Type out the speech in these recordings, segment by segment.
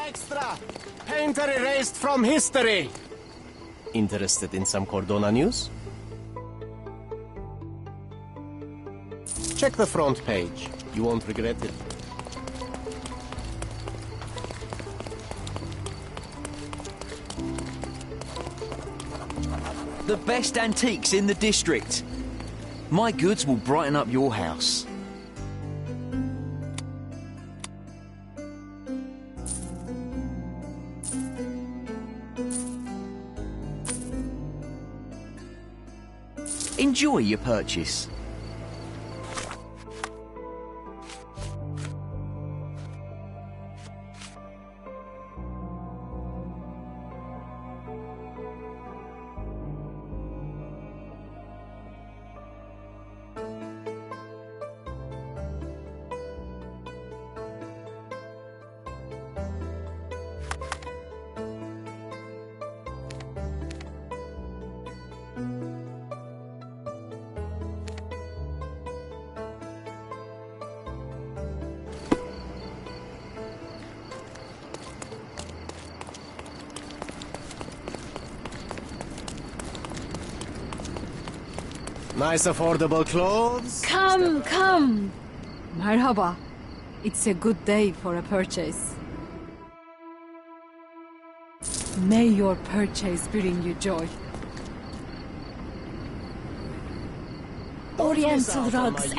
Extra! Painter erased from history! Interested in some Cordona news? Check the front page. You won't regret it. The best antiques in the district. My goods will brighten up your house. Enjoy your purchase. Nice affordable clothes. Come, come. Merhaba. It's a good day for a purchase. May your purchase bring you joy. Oriental rugs.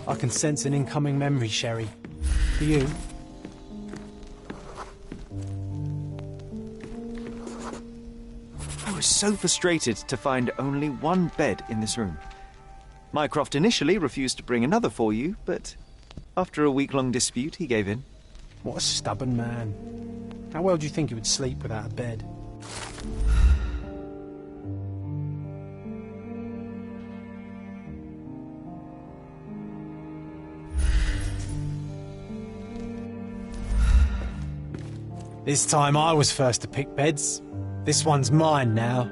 I can sense an incoming memory, Sherry. Do you? I was so frustrated to find only one bed in this room. Mycroft initially refused to bring another for you, but after a week-long dispute, he gave in. What a stubborn man. How well do you think he would sleep without a bed? This time I was first to pick beds. This one's mine now.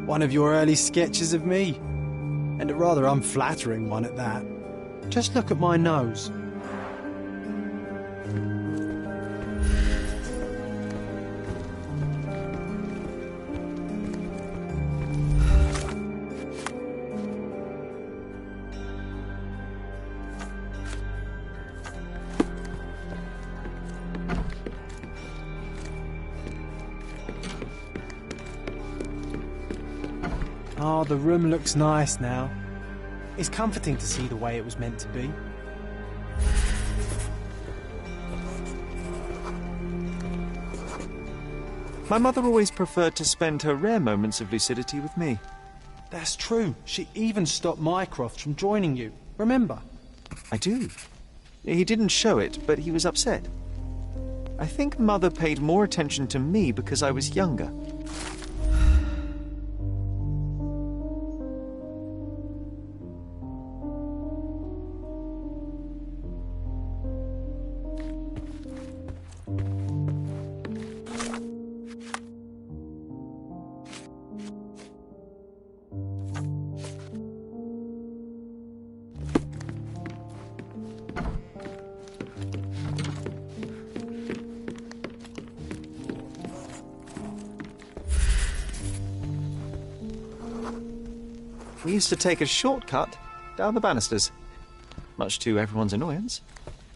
One of your early sketches of me. And a rather unflattering one at that. Just look at my nose. Oh, the room looks nice now. It's comforting to see the way it was meant to be. My mother always preferred to spend her rare moments of lucidity with me. That's true. She even stopped Mycroft from joining you. Remember? I do. He didn't show it, but he was upset. I think Mother paid more attention to me because I was younger. We used to take a shortcut down the banisters, much to everyone's annoyance.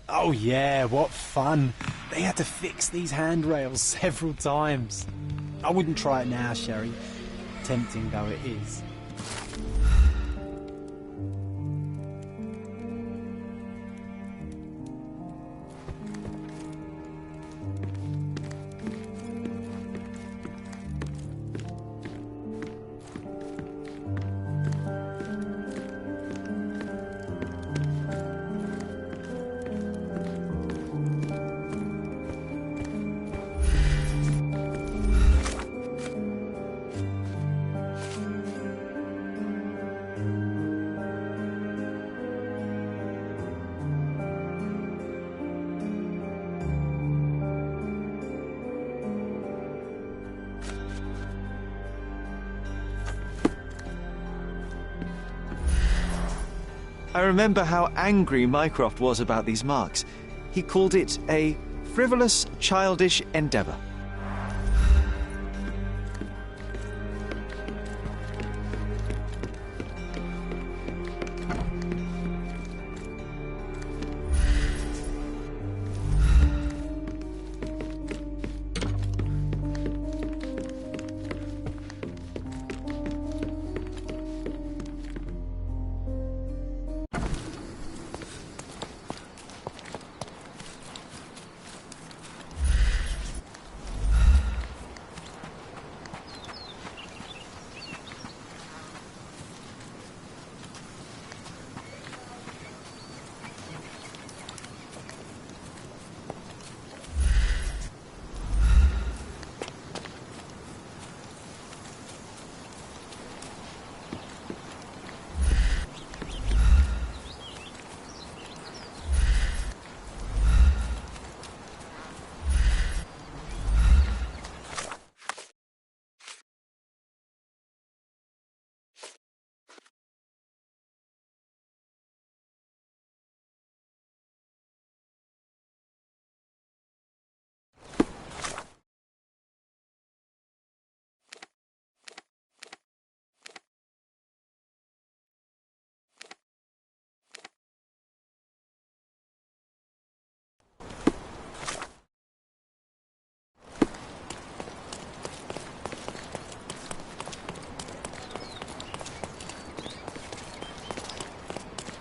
Oh yeah, what fun. They had to fix these handrails several times. I wouldn't try it now, Sherry, tempting though it is. I remember how angry Mycroft was about these marks. He called it a frivolous, childish endeavour.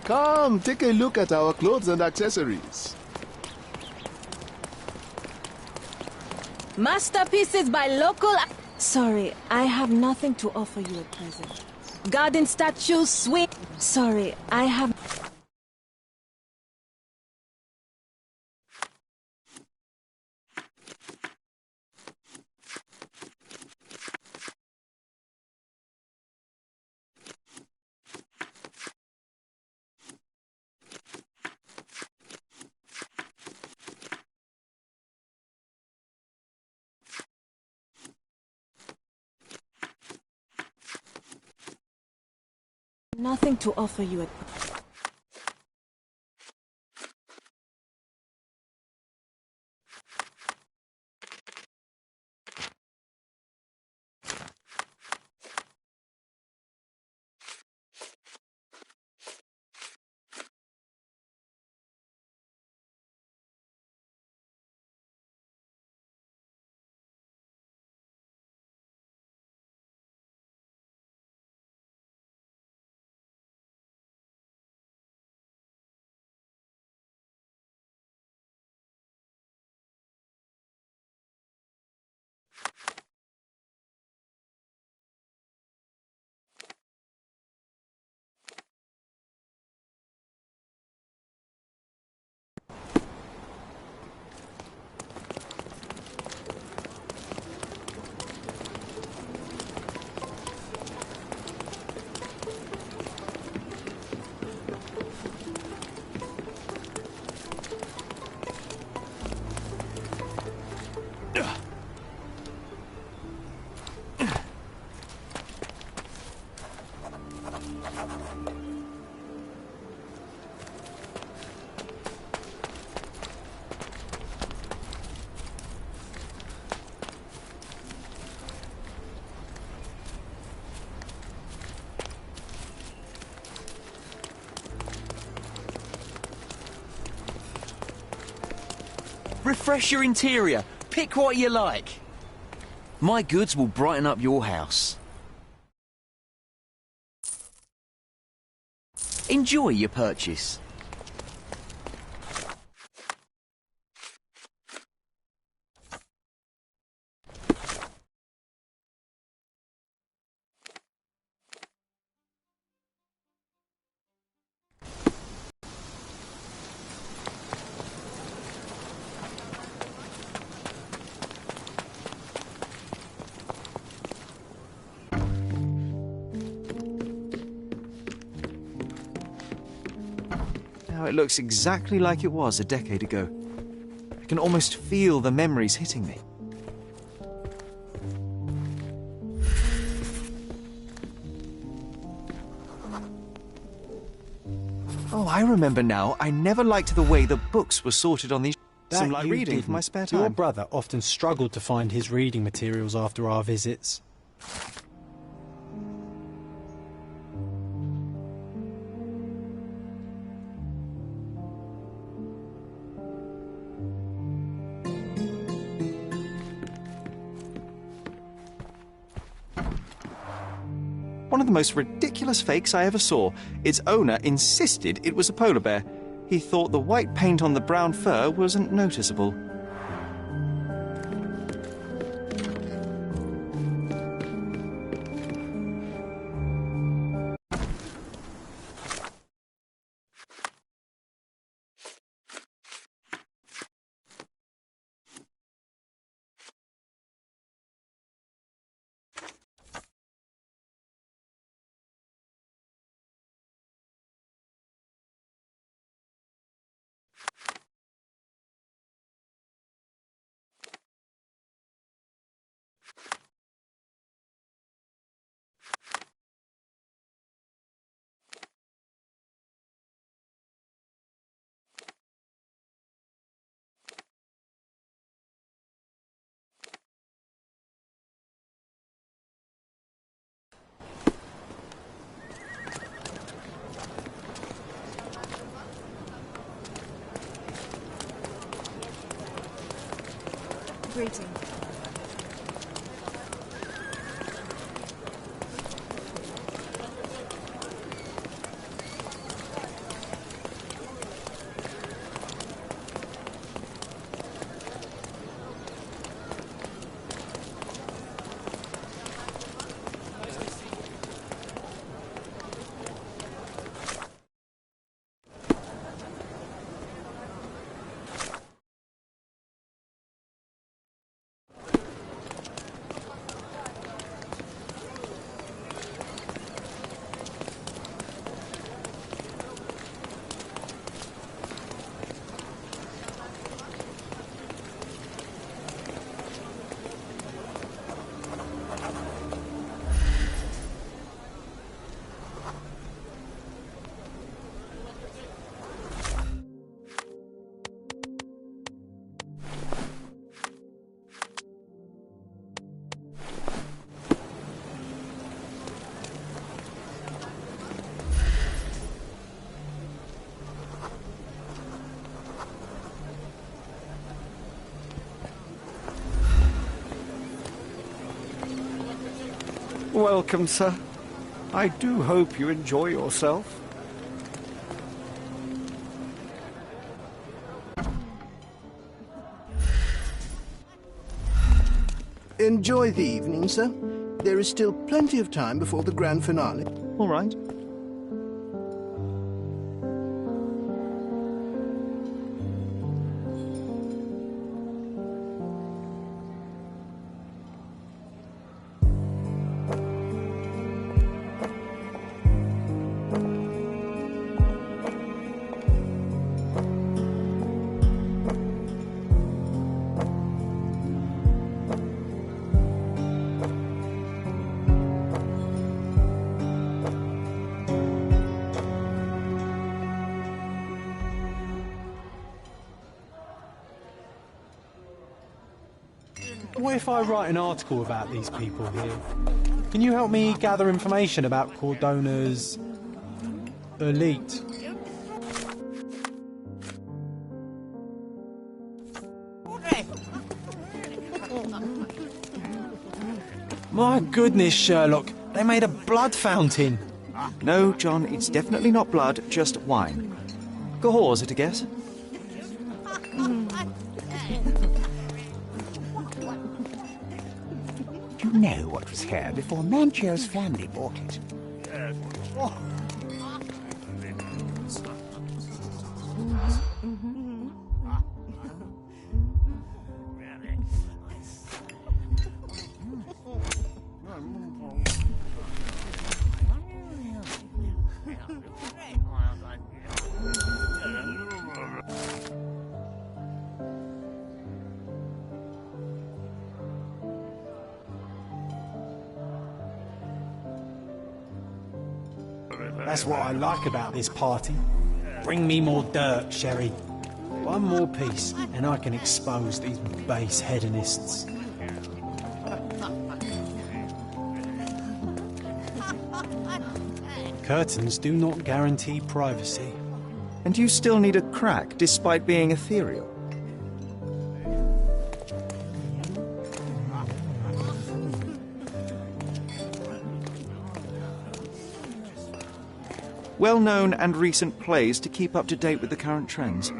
Come, take a look at our clothes and accessories. Masterpieces by local... Sorry, I have nothing to offer you at present. Garden statues, swing... Sorry, I have... Nothing to offer you at... Refresh your interior. Pick what you like. My goods will brighten up your house. Enjoy your purchase. Now it looks exactly like it was a decade ago. I can almost feel the memories hitting me. Oh, I remember now. I never liked the way the books were sorted on these. Some light you reading for my didn't. spare Your time. brother often struggled to find his reading materials after our visits. One of the most ridiculous fakes I ever saw. Its owner insisted it was a polar bear. He thought the white paint on the brown fur wasn't noticeable. Greeting. Welcome, sir. I do hope you enjoy yourself. Enjoy the evening, sir. There is still plenty of time before the grand finale. All right. What if I write an article about these people here? Can you help me gather information about Cordona's elite? My goodness, Sherlock, they made a blood fountain. No, John, it's definitely not blood, just wine. Cahors, is it a guess? You know what was here before Manchio's family bought it. That's what I like about this party. Bring me more dirt, Sherry. One more piece, and I can expose these base hedonists. Curtains do not guarantee privacy. And you still need a crack, despite being ethereal. Well-known and recent plays to keep up to date with the current trends.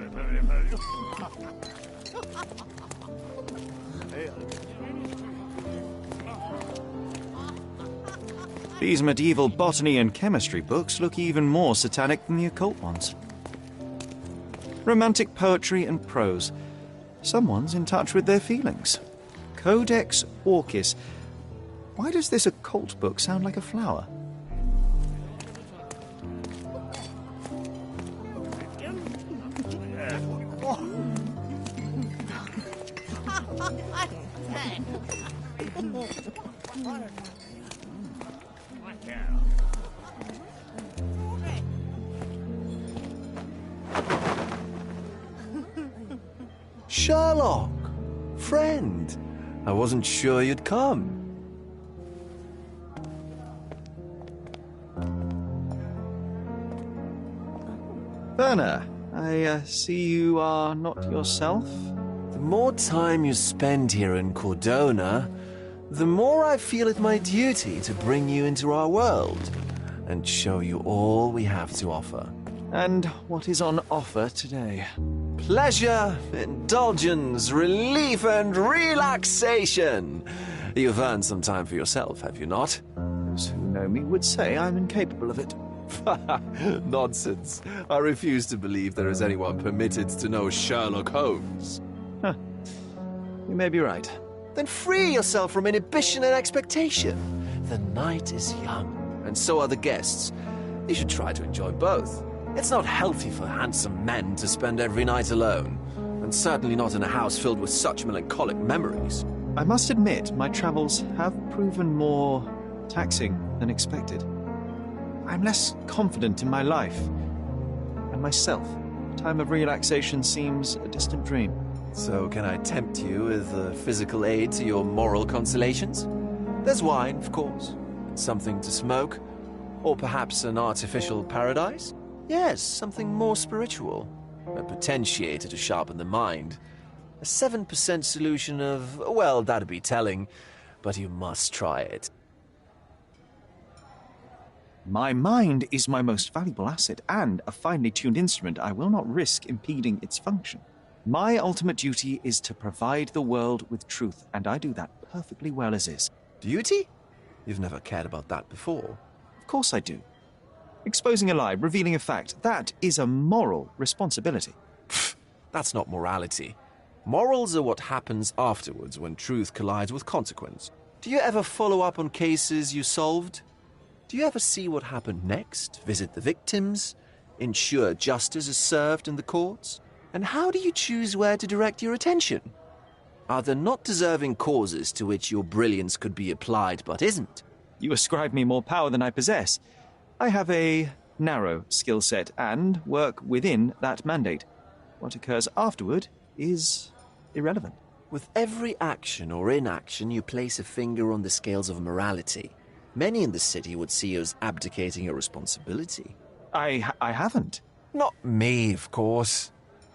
These medieval botany and chemistry books look even more satanic than the occult ones. Romantic poetry and prose. Someone's in touch with their feelings. Codex Orchis. Why does this occult book sound like a flower? Sherlock! Friend! I wasn't sure you'd come. Werner, I see you are not yourself. The more time you spend here in Cordona, the more I feel it my duty to bring you into our world and show you all we have to offer. And what is on offer today? Pleasure, indulgence, relief, and relaxation. You've earned some time for yourself, have you not? Those who know me would say I'm incapable of it. Nonsense. I refuse to believe there is anyone permitted to know Sherlock Holmes. Huh. You may be right. Then free yourself from inhibition and expectation. The night is young, and so are the guests. You should try to enjoy both. It's not healthy for handsome men to spend every night alone, and certainly not in a house filled with such melancholic memories. I must admit, my travels have proven more taxing than expected. I'm less confident in my life and myself. Time of relaxation seems a distant dream. So can I tempt you with a physical aid to your moral consolations? There's wine, of course, and something to smoke, or perhaps an artificial paradise? Yes, something more spiritual, a potentiator to sharpen the mind. A 7% solution of, well, that'd be telling, but you must try it. My mind is my most valuable asset, and a finely tuned instrument I will not risk impeding its function. My ultimate duty is to provide the world with truth, and I do that perfectly well as is. Duty? You've never cared about that before. Of course I do. Exposing a lie, revealing a fact, that is a moral responsibility. That's not morality. Morals are what happens afterwards when truth collides with consequence. Do you ever follow up on cases you solved? Do you ever see what happened next, visit the victims, ensure justice is served in the courts? And how do you choose where to direct your attention? Are there not deserving causes to which your brilliance could be applied but isn't? You ascribe me more power than I possess. I have a narrow skill set and work within that mandate. What occurs afterward is irrelevant. With every action or inaction, you place a finger on the scales of morality. Many in the city would see you as abdicating your responsibility. I haven't. Not me, of course.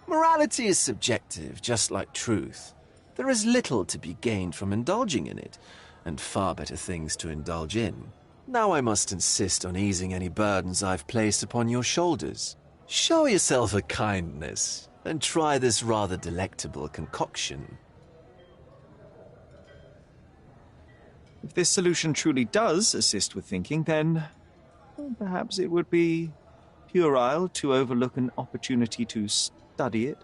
Morality is subjective, just like truth. There is little to be gained from indulging in it, and far better things to indulge in. Now I must insist on easing any burdens I've placed upon your shoulders. Show yourself a kindness, and try this rather delectable concoction. If this solution truly does assist with thinking, then perhaps it would be puerile to overlook an opportunity to study it.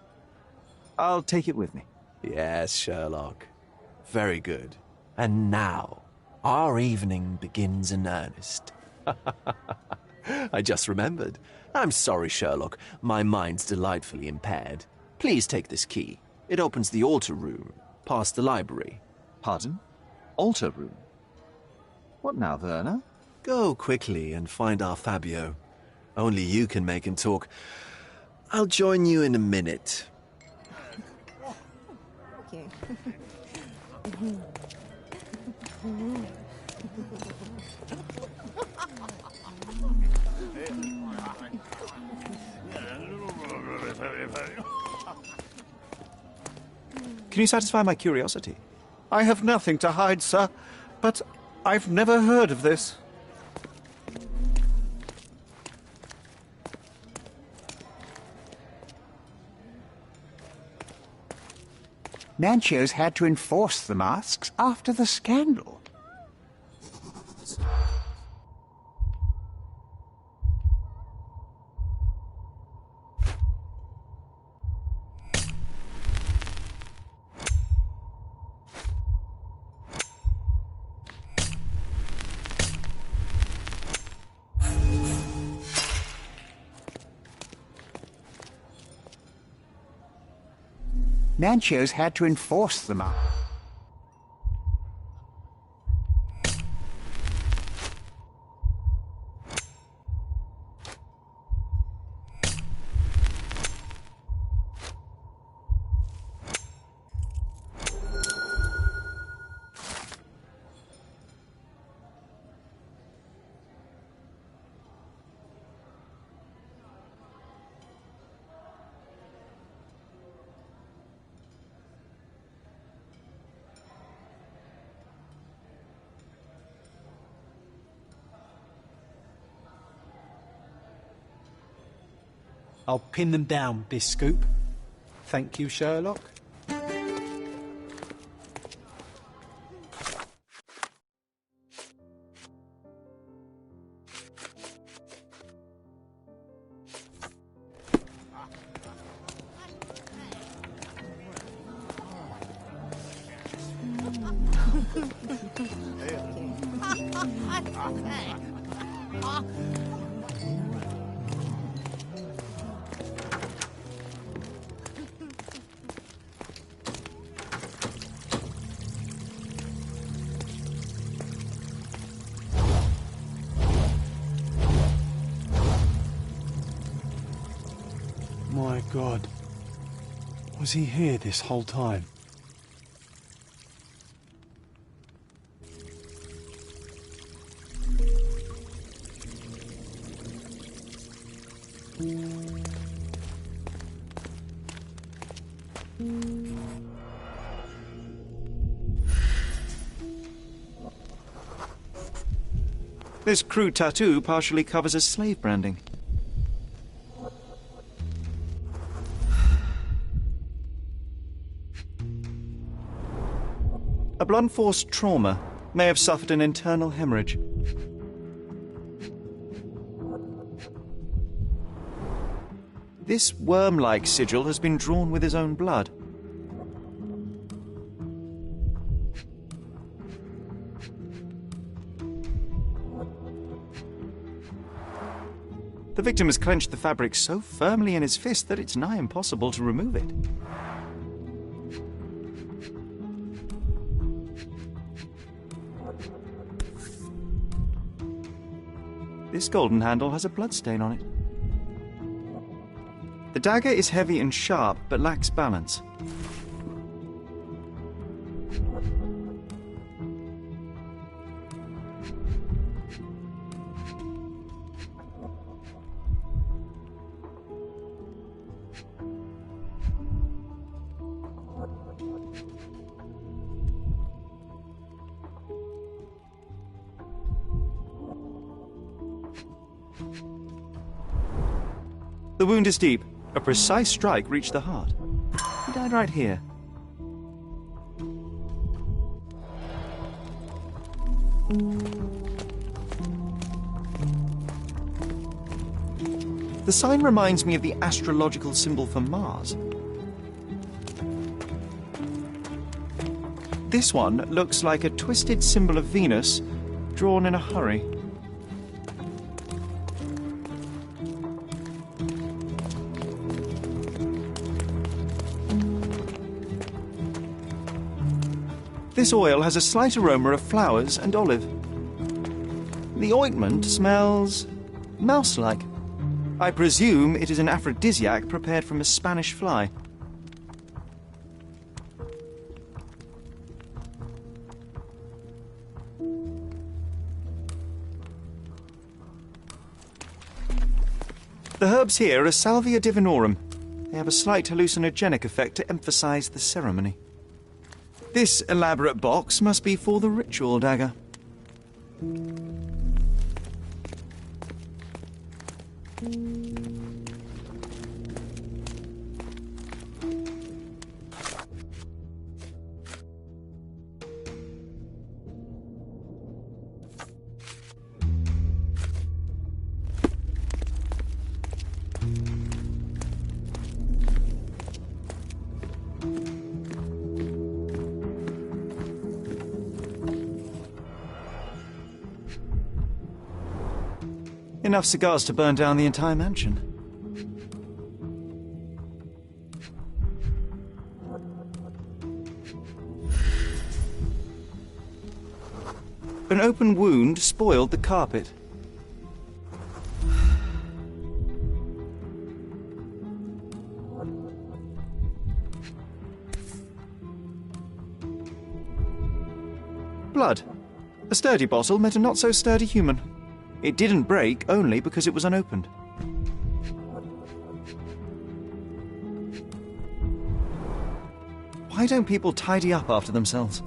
I'll take it with me. Yes, Sherlock. Very good. And now, our evening begins in earnest. I just remembered. I'm sorry, Sherlock. My mind's delightfully impaired. Please take this key. It opens the altar room, past the library. Pardon? Altar room? What now, Werner? Go quickly and find our Fabio. Only you can make him talk. I'll join you in a minute. Okay. Can you satisfy my curiosity? I have nothing to hide, sir, but I've never heard of this. Manchos had to enforce the masks after the scandal. Manchos had to enforce the mask. I'll pin them down, Biscoop. Thank you, Sherlock. My God. Was he here this whole time? This crude tattoo partially covers as slave branding. A blunt force trauma may have suffered an internal hemorrhage. This worm-like sigil has been drawn with his own blood. The victim has clenched the fabric so firmly in his fist that it's nigh impossible to remove it. This golden handle has a bloodstain on it. The dagger is heavy and sharp, but lacks balance. The wound is deep. A precise strike reached the heart. He died right here. The sign reminds me of the astrological symbol for Mars. This one looks like a twisted symbol of Venus, drawn in a hurry. This oil has a slight aroma of flowers and olive. The ointment smells mouse-like. I presume it is an aphrodisiac prepared from a Spanish fly. The herbs here are Salvia divinorum. They have a slight hallucinogenic effect to emphasize the ceremony. This elaborate box must be for the ritual dagger. Enough cigars to burn down the entire mansion. An open wound spoiled the carpet. Blood. A sturdy bottle met a not-so-sturdy human. It didn't break only because it was unopened. Why don't people tidy up after themselves?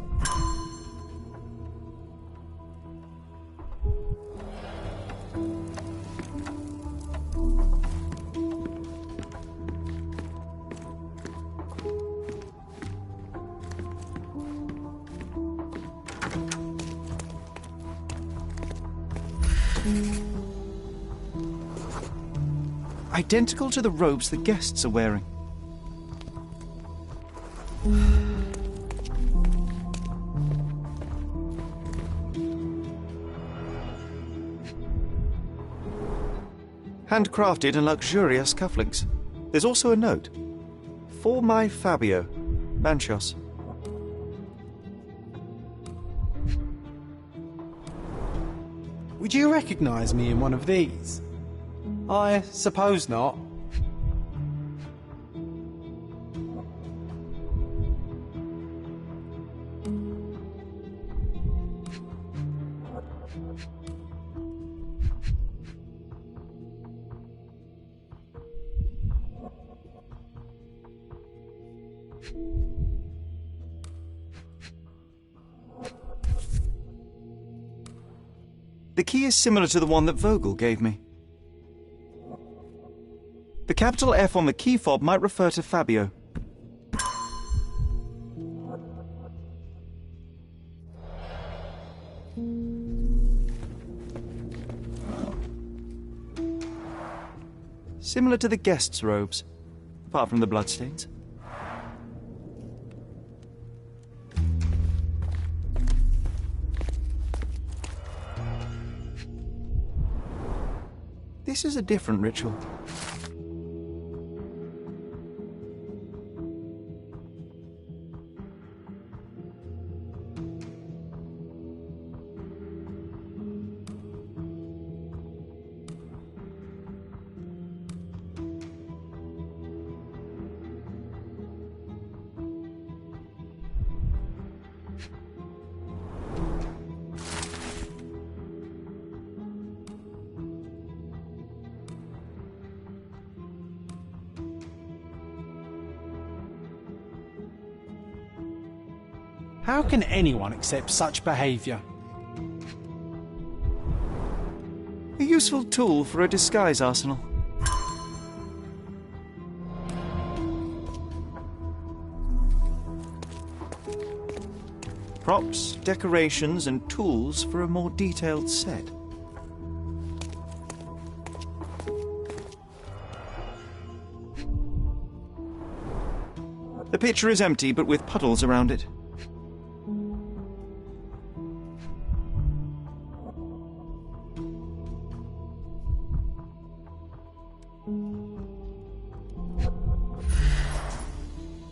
Identical to the robes the guests are wearing. Handcrafted and luxurious cufflinks. There's also a note. For my Fabio, Manchos. Would you recognise me in one of these? I suppose not. The key is similar to the one that Vogel gave me. The capital F on the key fob might refer to Fabio. Similar to the guests' robes, apart from the bloodstains. This is a different ritual. How can anyone accept such behaviour? A useful tool for a disguise arsenal. Props, decorations, and tools for a more detailed set. The pitcher is empty, but with puddles around it.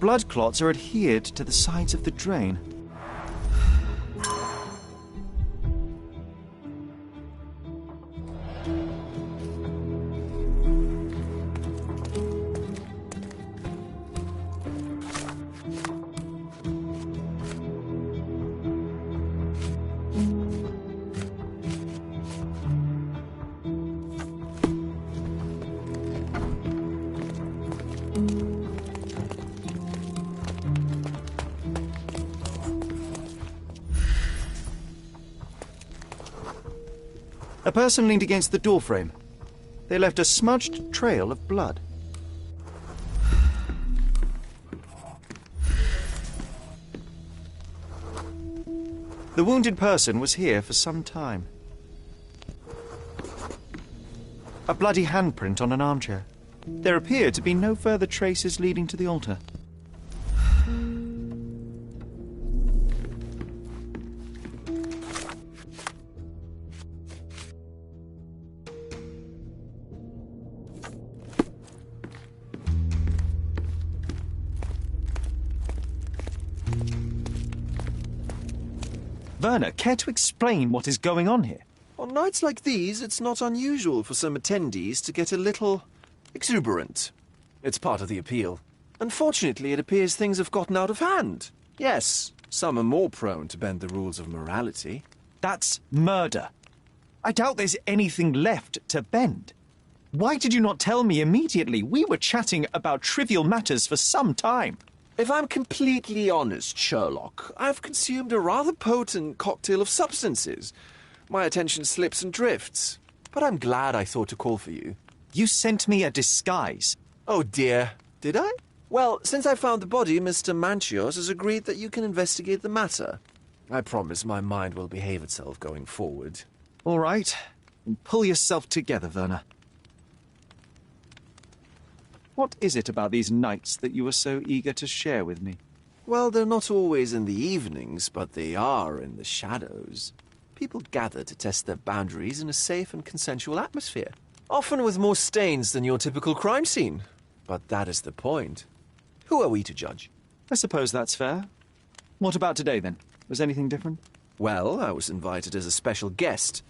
Blood clots are adhered to the sides of the drain. person leaned against the doorframe. They left a smudged trail of blood. The wounded person was here for some time. A bloody handprint on an armchair. There appear to be no further traces leading to the altar. Werner, care to explain what is going on here? On nights like these, it's not unusual for some attendees to get a little exuberant. It's part of the appeal. Unfortunately, it appears things have gotten out of hand. Yes, some are more prone to bend the rules of morality. That's murder. I doubt there's anything left to bend. Why did you not tell me immediately? We were chatting about trivial matters for some time. If I'm completely honest, Sherlock, I've consumed a rather potent cocktail of substances. My attention slips and drifts. But I'm glad I thought to call for you. You sent me a disguise. Oh dear, did I? Well, since I found the body, Mr. Manchios has agreed that you can investigate the matter. I promise my mind will behave itself going forward. All right. Pull yourself together, Werner. What is it about these nights that you are so eager to share with me? Well, they're not always in the evenings, but they are in the shadows. People gather to test their boundaries in a safe and consensual atmosphere. Often with more stains than your typical crime scene. But that is the point. Who are we to judge? I suppose that's fair. What about today, then? Was anything different? Well, I was invited as a special guest.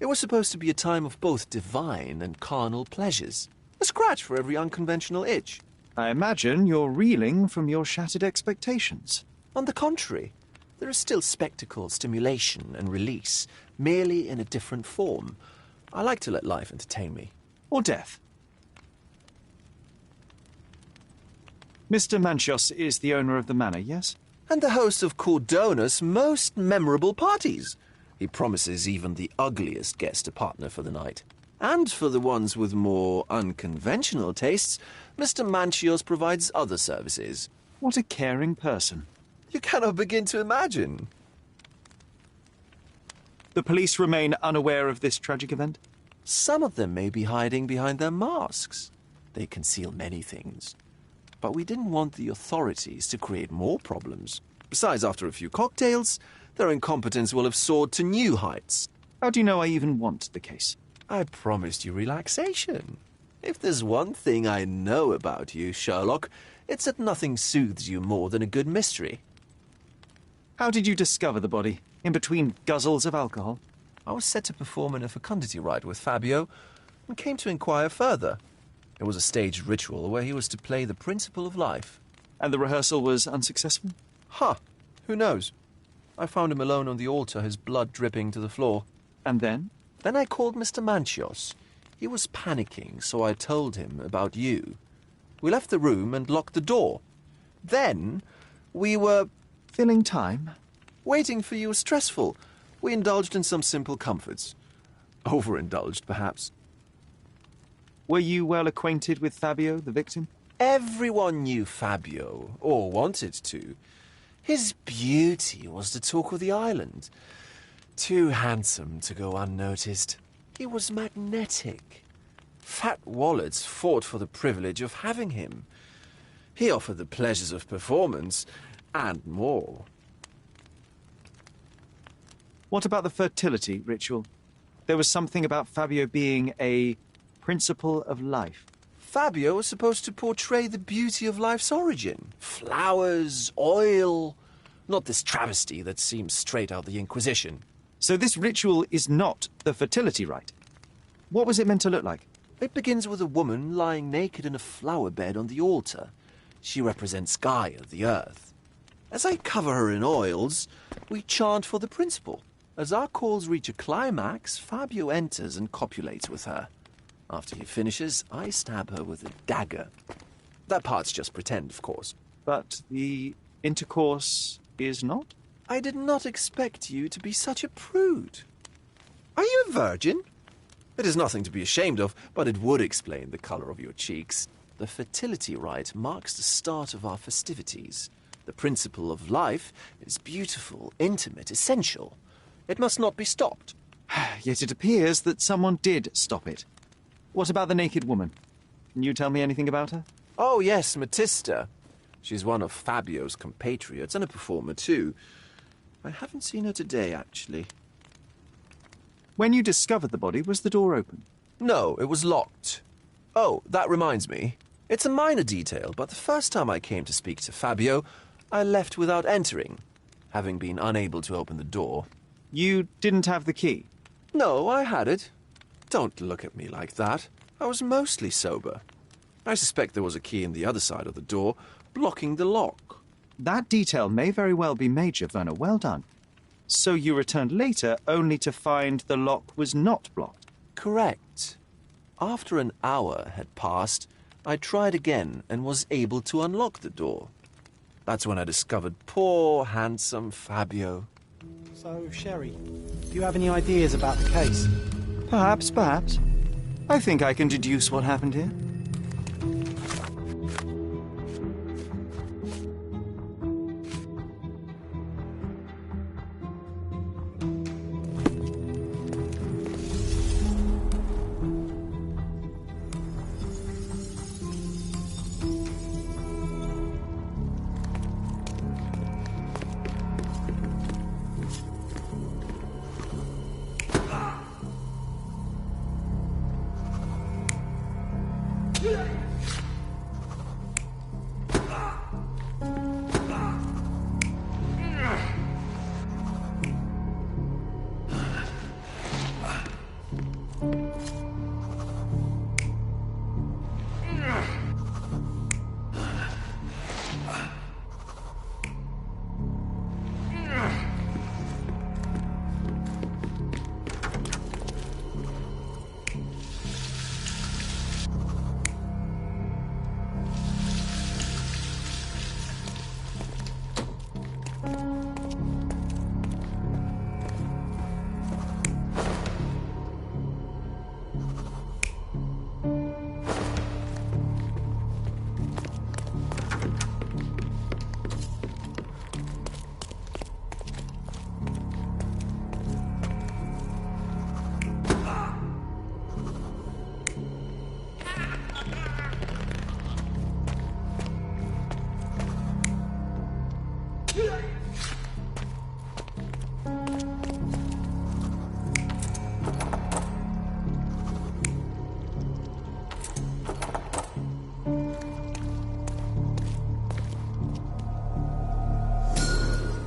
It was supposed to be a time of both divine and carnal pleasures. A scratch for every unconventional itch. I imagine you're reeling from your shattered expectations. On the contrary, there is still spectacle, stimulation, and release, merely in a different form. I like to let life entertain me. Or death. Mr. Manchios is the owner of the manor, yes? And the host of Cordona's most memorable parties. He promises even the ugliest guest a partner for the night. And for the ones with more unconventional tastes, Mr. Manchios provides other services. What a caring person. You cannot begin to imagine. The police remain unaware of this tragic event? Some of them may be hiding behind their masks. They conceal many things. But we didn't want the authorities to create more problems. Besides, after a few cocktails, their incompetence will have soared to new heights. How do you know I even want the case? I promised you relaxation. If there's one thing I know about you, Sherlock, it's that nothing soothes you more than a good mystery. How did you discover the body? In between guzzles of alcohol? I was set to perform in a fecundity rite with Fabio and came to inquire further. It was a staged ritual where he was to play the principle of life. And the rehearsal was unsuccessful? Who knows? I found him alone on the altar, his blood dripping to the floor. And then? Then I called Mr. Manchios. He was panicking, so I told him about you. We left the room and locked the door. Then we were... filling time? Waiting for you was stressful. We indulged in some simple comforts. Overindulged, perhaps. Were you well acquainted with Fabio, the victim? Everyone knew Fabio, or wanted to. His beauty was the talk of the island. Too handsome to go unnoticed. He was magnetic. Fat wallets fought for the privilege of having him. He offered the pleasures of performance, and more. What about the fertility ritual? There was something about Fabio being a principle of life. Fabio was supposed to portray the beauty of life's origin. Flowers, oil... Not this travesty that seems straight out the Inquisition. So this ritual is not the fertility rite. What was it meant to look like? It begins with a woman lying naked in a flower bed on the altar. She represents Gaia, the earth. As I cover her in oils, we chant for the principle. As our calls reach a climax, Fabio enters and copulates with her. After he finishes, I stab her with a dagger. That part's just pretend, of course. But the intercourse is not? I did not expect you to be such a prude. Are you a virgin? It is nothing to be ashamed of, but it would explain the color of your cheeks. The fertility rite marks the start of our festivities. The principle of life is beautiful, intimate, essential. It must not be stopped. Yet it appears that someone did stop it. What about the naked woman? Can you tell me anything about her? Oh, yes, Matista. She's one of Fabio's compatriots and a performer, too. I haven't seen her today, actually. When you discovered the body, was the door open? No, it was locked. Oh, that reminds me. It's a minor detail, but the first time I came to speak to Fabio, I left without entering, having been unable to open the door. You didn't have the key? No, I had it. Don't look at me like that. I was mostly sober. I suspect there was a key in the other side of the door, blocking the lock. That detail may very well be major, Werner. Well done. So you returned later only to find the lock was not blocked? Correct. After an hour had passed, I tried again and was able to unlock the door. That's when I discovered poor, handsome Fabio. So, Sherry, do you have any ideas about the case? Perhaps. I think I can deduce what happened here.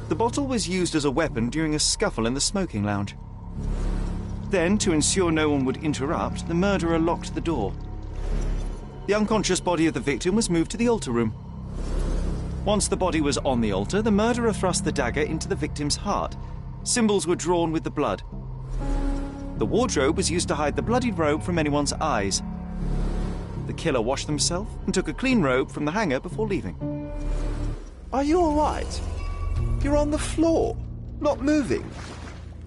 The bottle was used as a weapon during a scuffle in the smoking lounge. Then, to ensure no one would interrupt, the murderer locked the door. The unconscious body of the victim was moved to the altar room. Once the body was on the altar, the murderer thrust the dagger into the victim's heart. Symbols were drawn with the blood. The wardrobe was used to hide the bloodied robe from anyone's eyes. The killer washed himself and took a clean robe from the hanger before leaving. Are you all right? You're on the floor, not moving.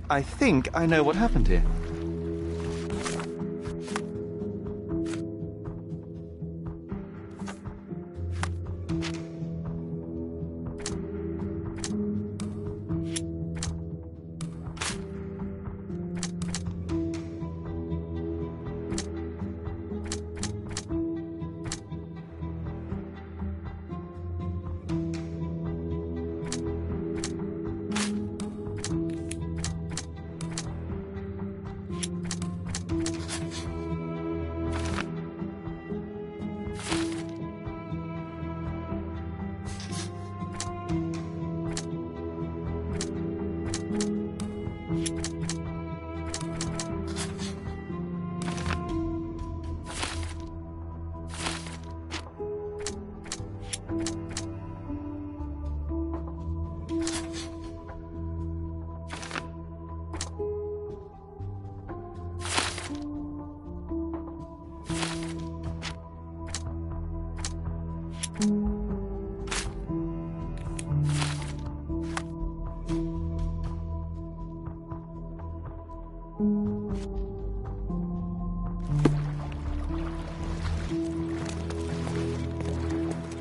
I think I know what happened here.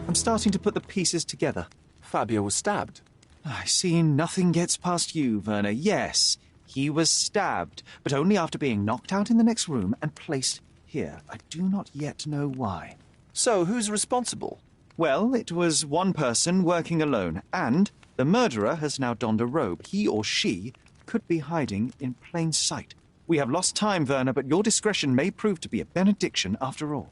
I'm starting to put the pieces together. Fabio was stabbed. I see nothing gets past you, Werner. Yes, he was stabbed, but only after being knocked out in the next room and placed here. I do not yet know why. So, who's responsible? Well, it was one person working alone, and the murderer has now donned a robe. He or she could be hiding in plain sight. We have lost time, Werner, but your discretion may prove to be a benediction after all.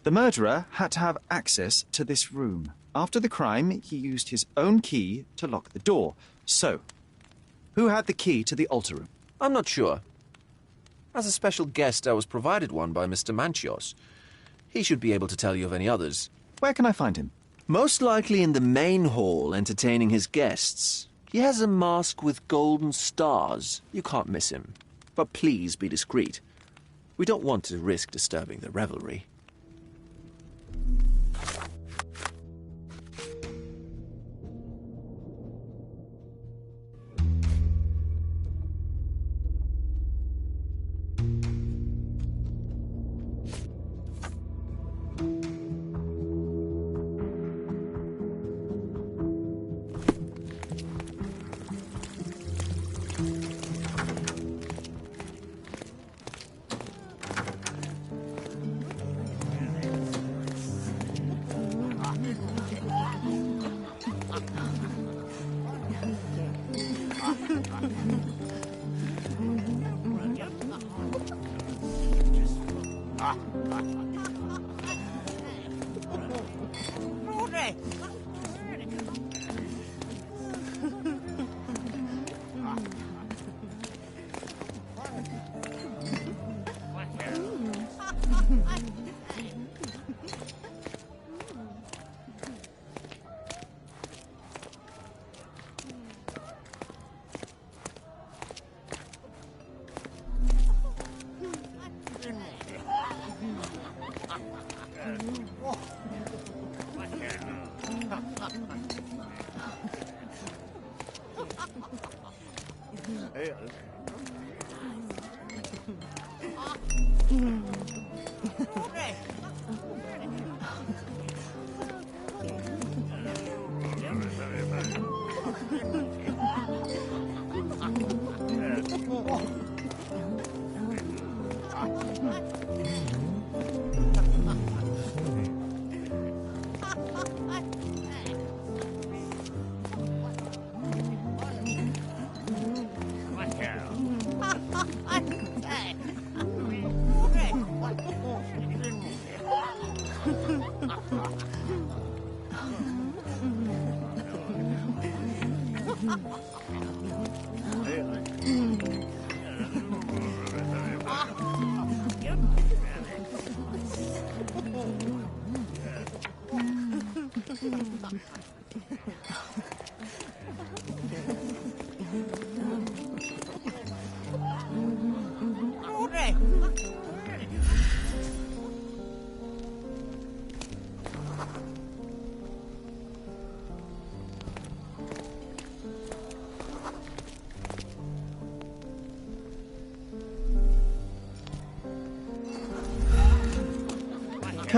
The murderer had to have access to this room. After the crime, he used his own key to lock the door. So, who had the key to the altar room? I'm not sure. As a special guest, I was provided one by Mr. Manchios. He should be able to tell you of any others. Where can I find him? Most likely in the main hall, entertaining his guests. He has a mask with golden stars. You can't miss him. But please be discreet. We don't want to risk disturbing the revelry.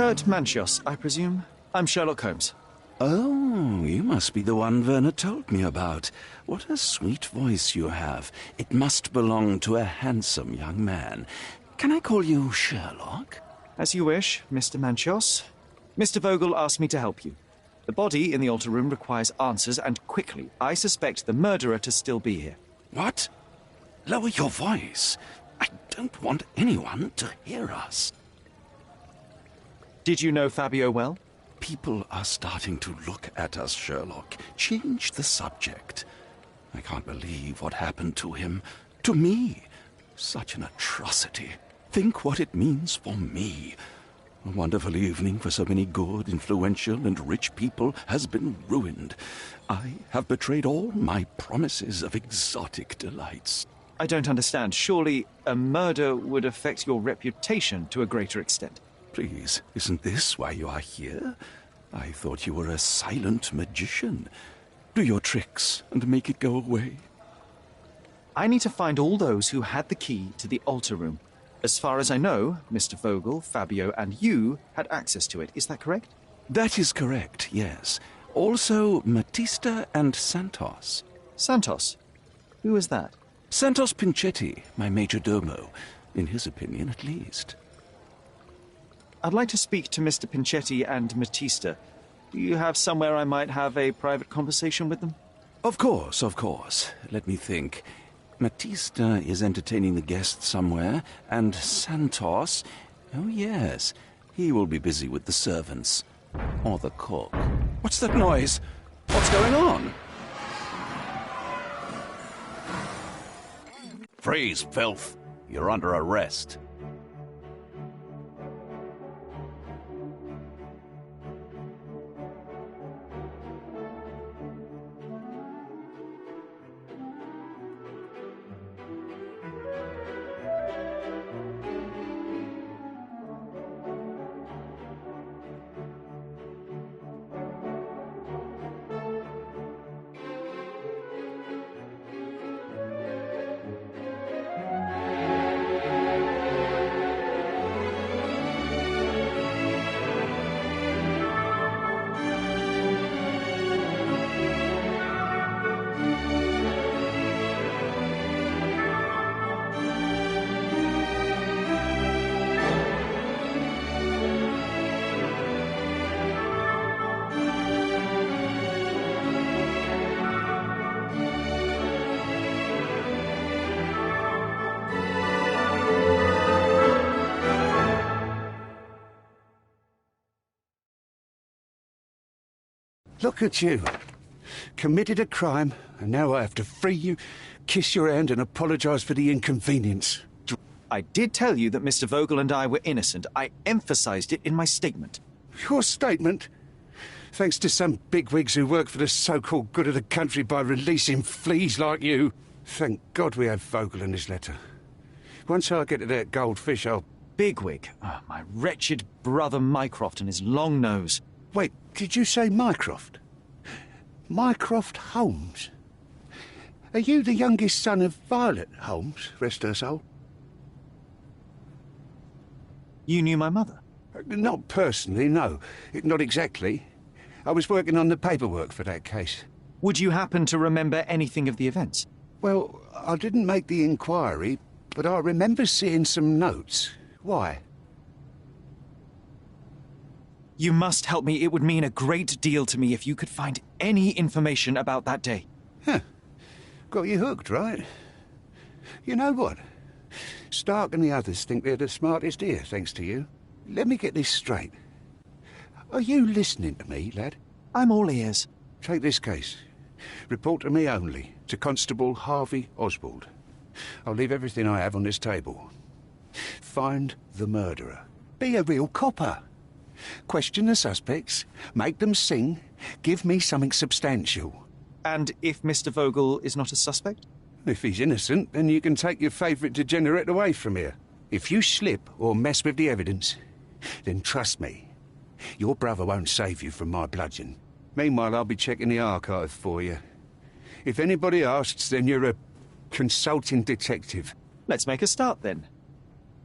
Kurt Manchios, I presume. I'm Sherlock Holmes. Oh, you must be the one Werner told me about. What a sweet voice you have. It must belong to a handsome young man. Can I call you Sherlock? As you wish, Mr. Manchios. Mr. Vogel asked me to help you. The body in the altar room requires answers, and quickly. I suspect the murderer to still be here. What? Lower your voice. I don't want anyone to hear us. Did you know Fabio well? People are starting to look at us, Sherlock. Change the subject. I can't believe what happened to him. To me. Such an atrocity. Think what it means for me. A wonderful evening for so many good, influential, and rich people has been ruined. I have betrayed all my promises of exotic delights. I don't understand. Surely a murder would affect your reputation to a greater extent. Please, isn't this why you are here? I thought you were a silent magician. Do your tricks and make it go away. I need to find all those who had the key to the altar room. As far as I know, Mr. Vogel, Fabio, and you had access to it. Is that correct? That is correct, yes. Also, Matista and Santos. Santos? Who is that? Santos Pinchetti, my major domo. In his opinion, at least. I'd like to speak to Mr. Pinchetti and Matista. Do you have somewhere I might have a private conversation with them? Of course, of course. Let me think. Matista is entertaining the guests somewhere, and Santos... Oh, yes. He will be busy with the servants. Or the cook. What's that noise? What's going on? Freeze, filth. You're under arrest. Look at you. Committed a crime, and now I have to free you, kiss your hand, and apologise for the inconvenience. I did tell you that Mr. Vogel and I were innocent. I emphasized it in my statement. Your statement? Thanks to some bigwigs who work for the so-called good of the country by releasing fleas like you. Thank God we have Vogel in his letter. Once I get to that goldfish, I'll... Bigwig? Oh, my wretched brother Mycroft and his long nose. Wait, did you say Mycroft? Mycroft Holmes? Are you the youngest son of Violet Holmes, rest her soul? You knew my mother? Not personally, no. Not exactly. I was working on the paperwork for that case. Would you happen to remember anything of the events? Well, I didn't make the inquiry, but I remember seeing some notes. Why? You must help me. It would mean a great deal to me if you could find any information about that day. Huh. Got you hooked, right? You know what? Stark and the others think they're the smartest here, thanks to you. Let me get this straight. Are you listening to me, lad? I'm all ears. Take this case. Report to me only, to Constable Harvey Oswald. I'll leave everything I have on this table. Find the murderer. Be a real copper. Question the suspects, make them sing, give me something substantial. And if Mr. Vogel is not a suspect? If he's innocent, then you can take your favourite degenerate away from here. If you slip or mess with the evidence, then trust me, your brother won't save you from my bludgeon. Meanwhile, I'll be checking the archive for you. If anybody asks, then you're a consulting detective. Let's make a start then,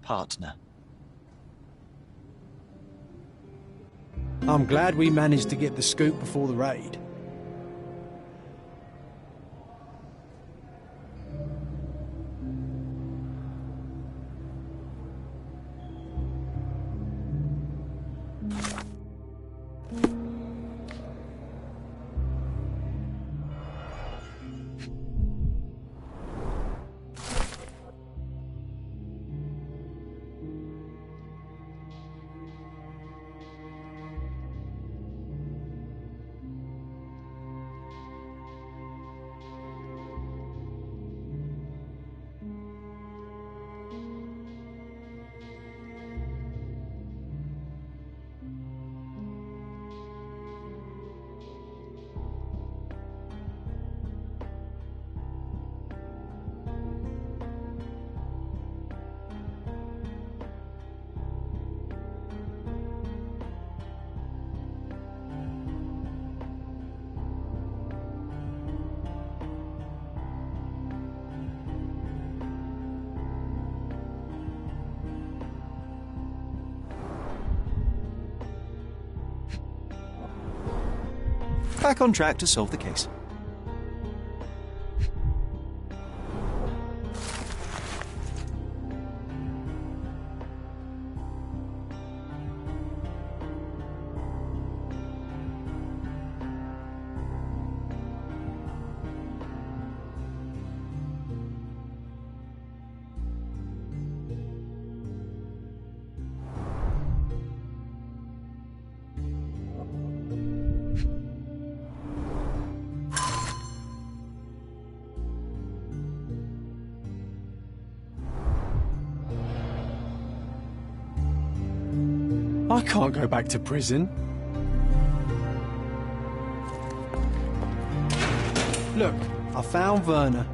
partner. I'm glad we managed to get the scoop before the raid. back on track to solve the case. I can't go back to prison. Look, I found Werner.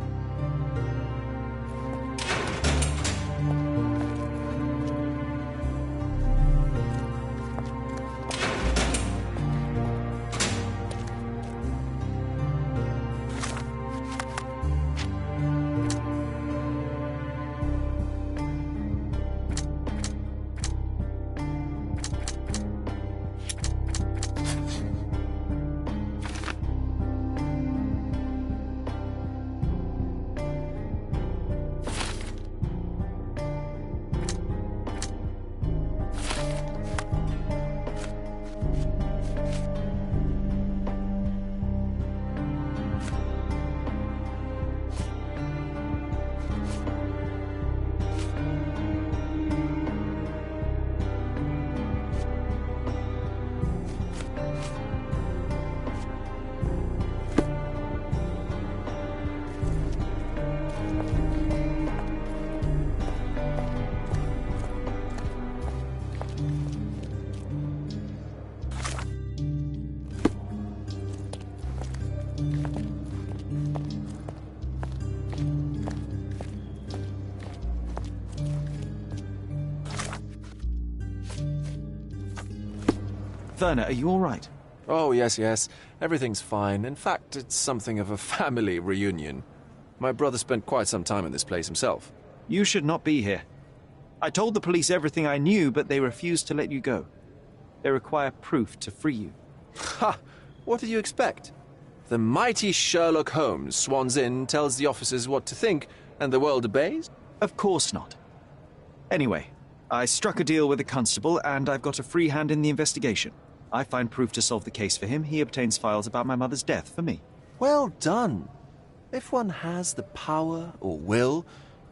Werner, are you all right? Oh, yes. Everything's fine. In fact, it's something of a family reunion. My brother spent quite some time in this place himself. You should not be here. I told the police everything I knew, but they refused to let you go. They require proof to free you. Ha! What did you expect? The mighty Sherlock Holmes swans in, tells the officers what to think, and the world obeys? Of course not. Anyway, I struck a deal with the constable, and I've got a free hand in the investigation. I find proof to solve the case for him. He obtains files about my mother's death for me. Well done. If one has the power or will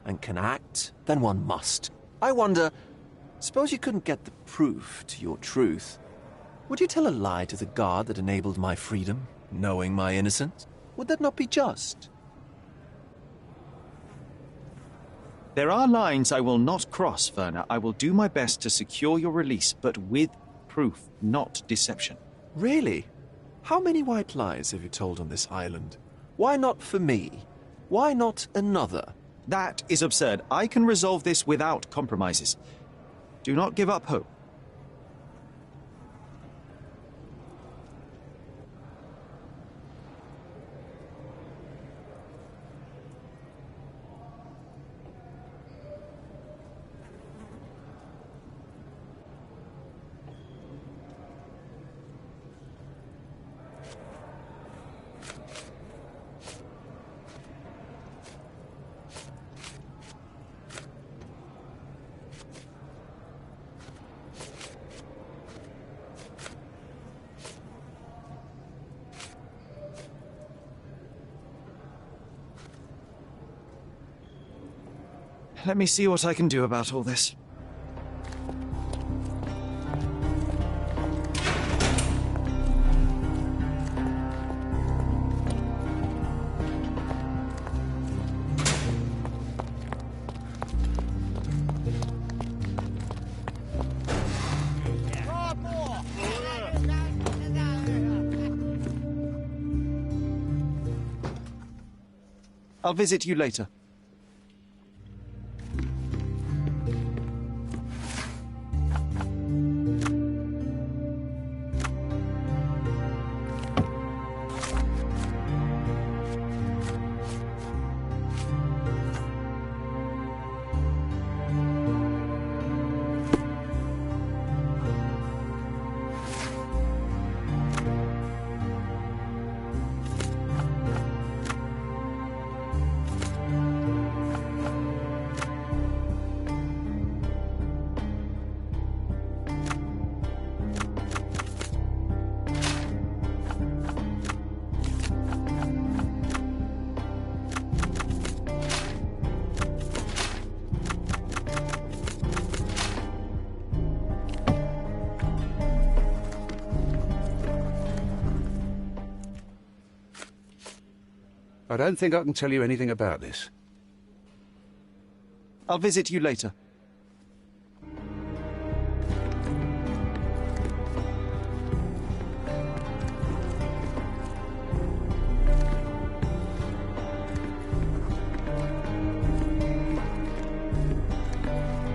and can act, then one must. I wonder, suppose you couldn't get the proof to your truth. Would you tell a lie to the guard that enabled my freedom, knowing my innocence? Would that not be just? There are lines I will not cross, Werner. I will do my best to secure your release, but with proof, not deception. Really? How many white lies have you told on this island? Why not for me? Why not another? That is absurd. I can resolve this without compromises. Do not give up hope. Let me see what I can do about all this. I'll visit you later. I don't think I can tell you anything about this. I'll visit you later.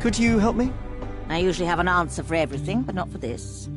Could you help me? I usually have an answer for everything, but not for this.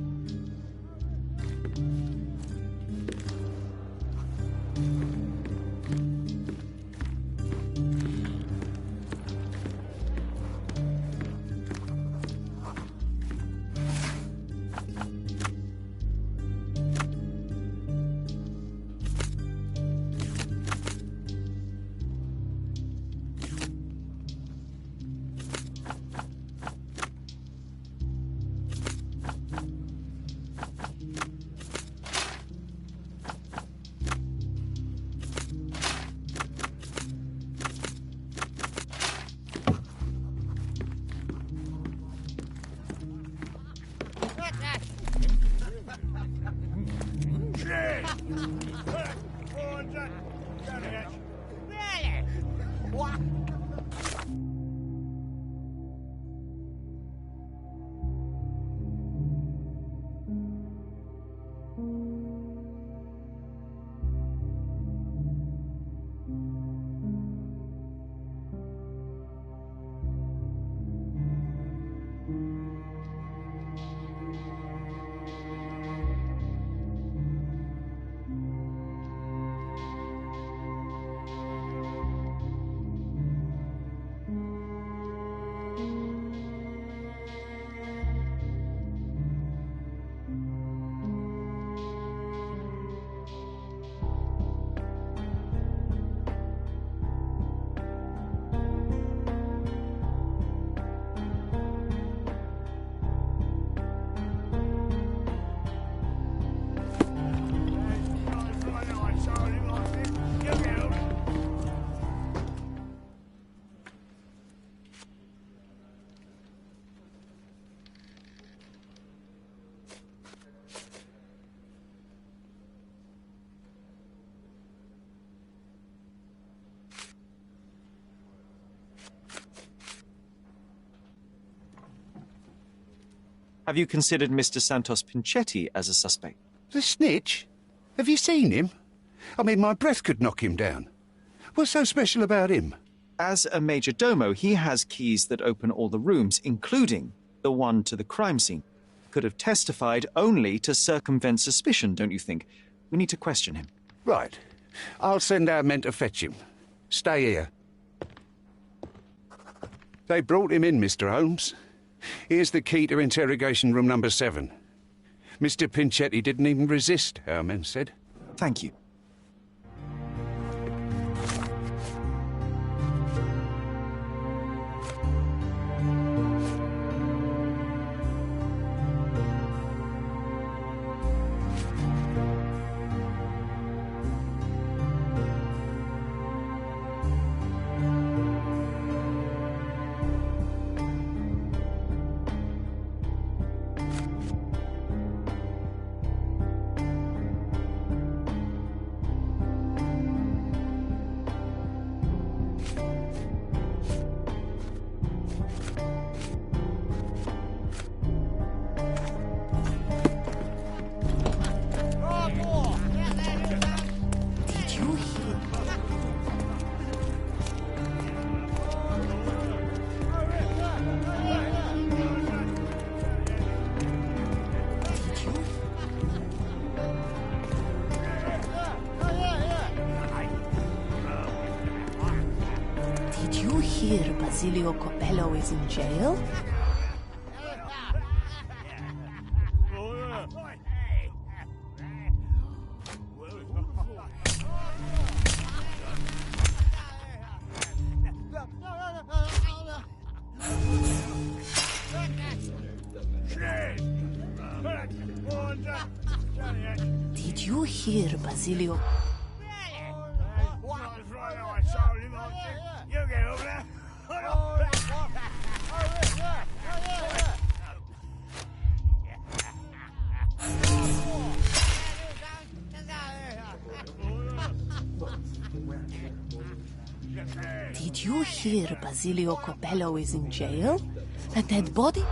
Have you considered Mr. Santos Pinchetti as a suspect? The snitch? Have you seen him? I mean, my breath could knock him down. What's so special about him? As a major domo, he has keys that open all the rooms, including the one to the crime scene. Could have testified only to circumvent suspicion, don't you think? We need to question him. Right. I'll send our men to fetch him. Stay here. They brought him in, Mr. Holmes. Here's the key to interrogation room number 7. Mr. Pinchetti didn't even resist, our men said. Thank you. Here, Basilio Copello is in jail? Did you hear, Basilio? hear Basilio Coppello is in jail? A dead body?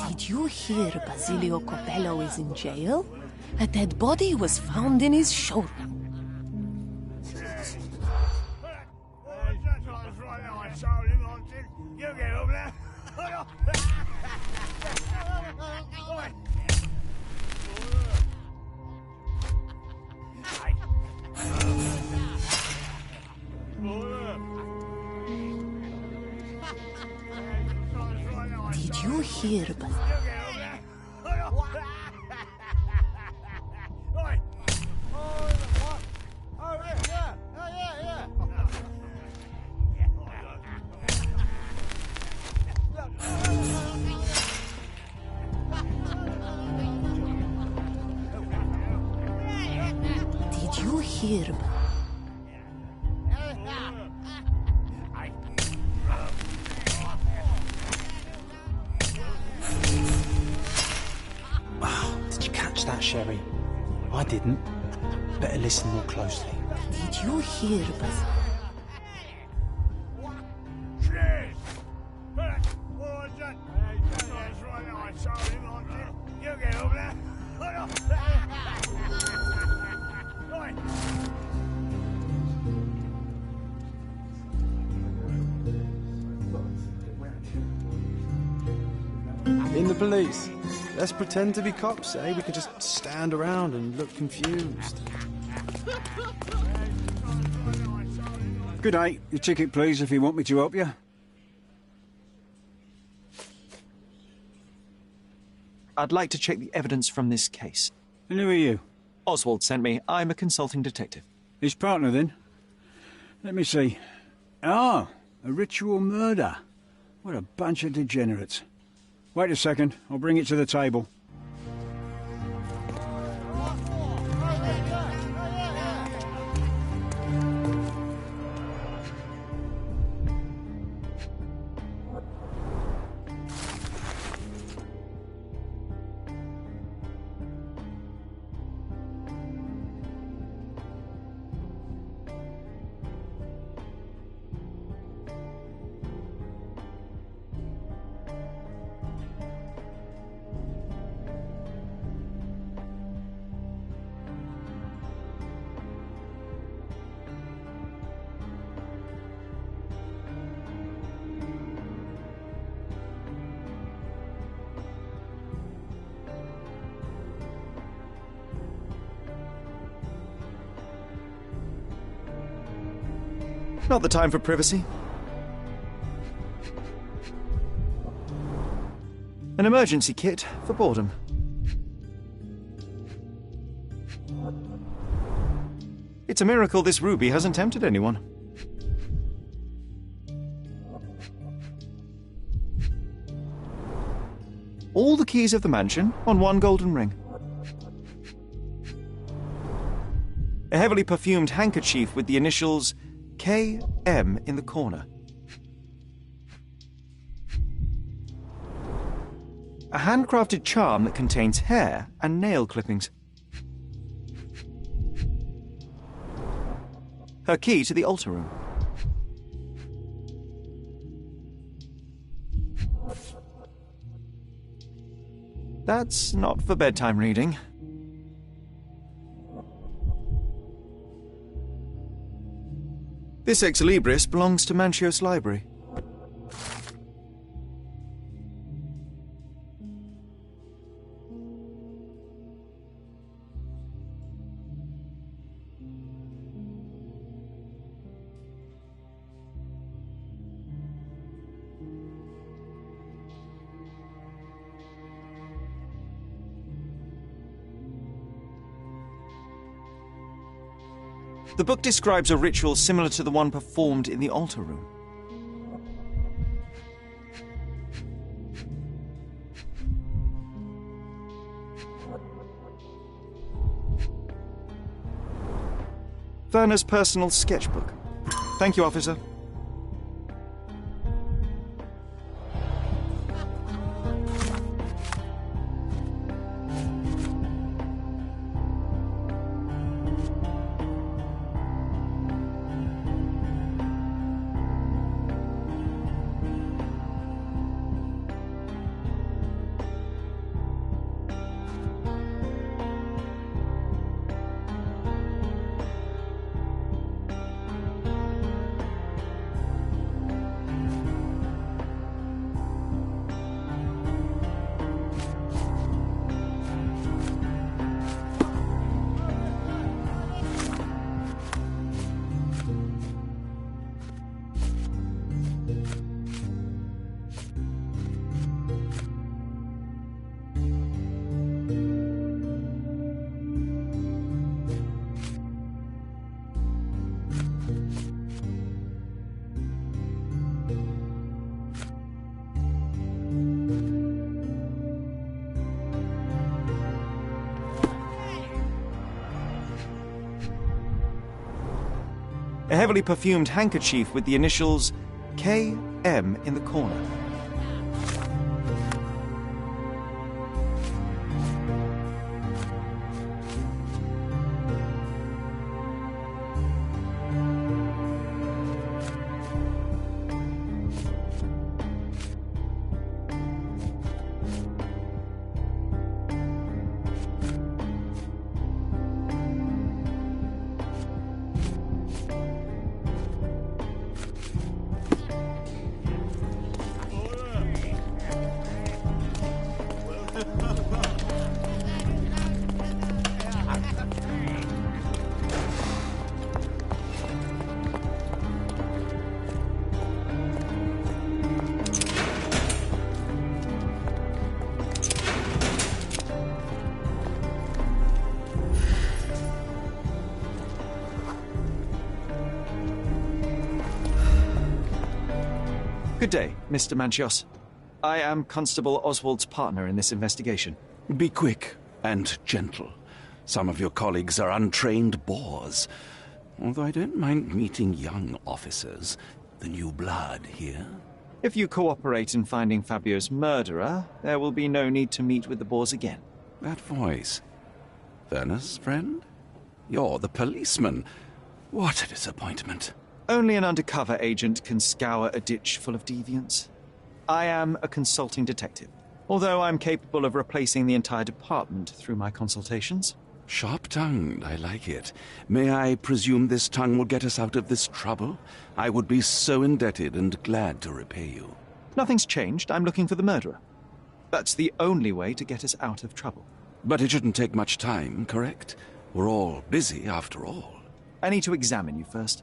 Did you hear Basilio Coppello is in jail? A dead body was found in his showroom. Did you hear Did you hear? Did you catch that, Sherry? I didn't. Better listen more closely. Did you hear In the police. Let's pretend to be cops, eh? We can just stand around and look confused. Good day. Your ticket, please, if you want me to help you. I'd like to check the evidence from this case. And who are you? Oswald sent me. I'm a consulting detective. His partner, then? Let me see. Ah, a ritual murder. What a bunch of degenerates. Wait a second. I'll bring it to the table. Not the time for privacy. An emergency kit for boredom. It's a miracle this ruby hasn't tempted anyone. All the keys of the mansion on one golden ring. A heavily perfumed handkerchief with the initials KM in the corner. A handcrafted charm that contains hair and nail clippings. Her key to the altar room. That's not for bedtime reading. This ex libris belongs to Manchios Library. The book describes a ritual similar to the one performed in the altar room. Werner's personal sketchbook. Thank you, officer. A heavily perfumed handkerchief with the initials KM in the corner. Good day, Mr. Manchios. I am Constable Oswald's partner in this investigation. Be quick and gentle. Some of your colleagues are untrained boors. Although I don't mind meeting young officers. The new blood here. If you cooperate in finding Fabio's murderer, there will be no need to meet with the boars again. That voice. Werner's friend? You're the policeman. What a disappointment. Only an undercover agent can scour a ditch full of deviants. I am a consulting detective, although I'm capable of replacing the entire department through my consultations. Sharp-tongued, I like it. May I presume this tongue will get us out of this trouble? I would be so indebted and glad to repay you. Nothing's changed. I'm looking for the murderer. That's the only way to get us out of trouble. But it shouldn't take much time, correct? We're all busy, after all. I need to examine you first.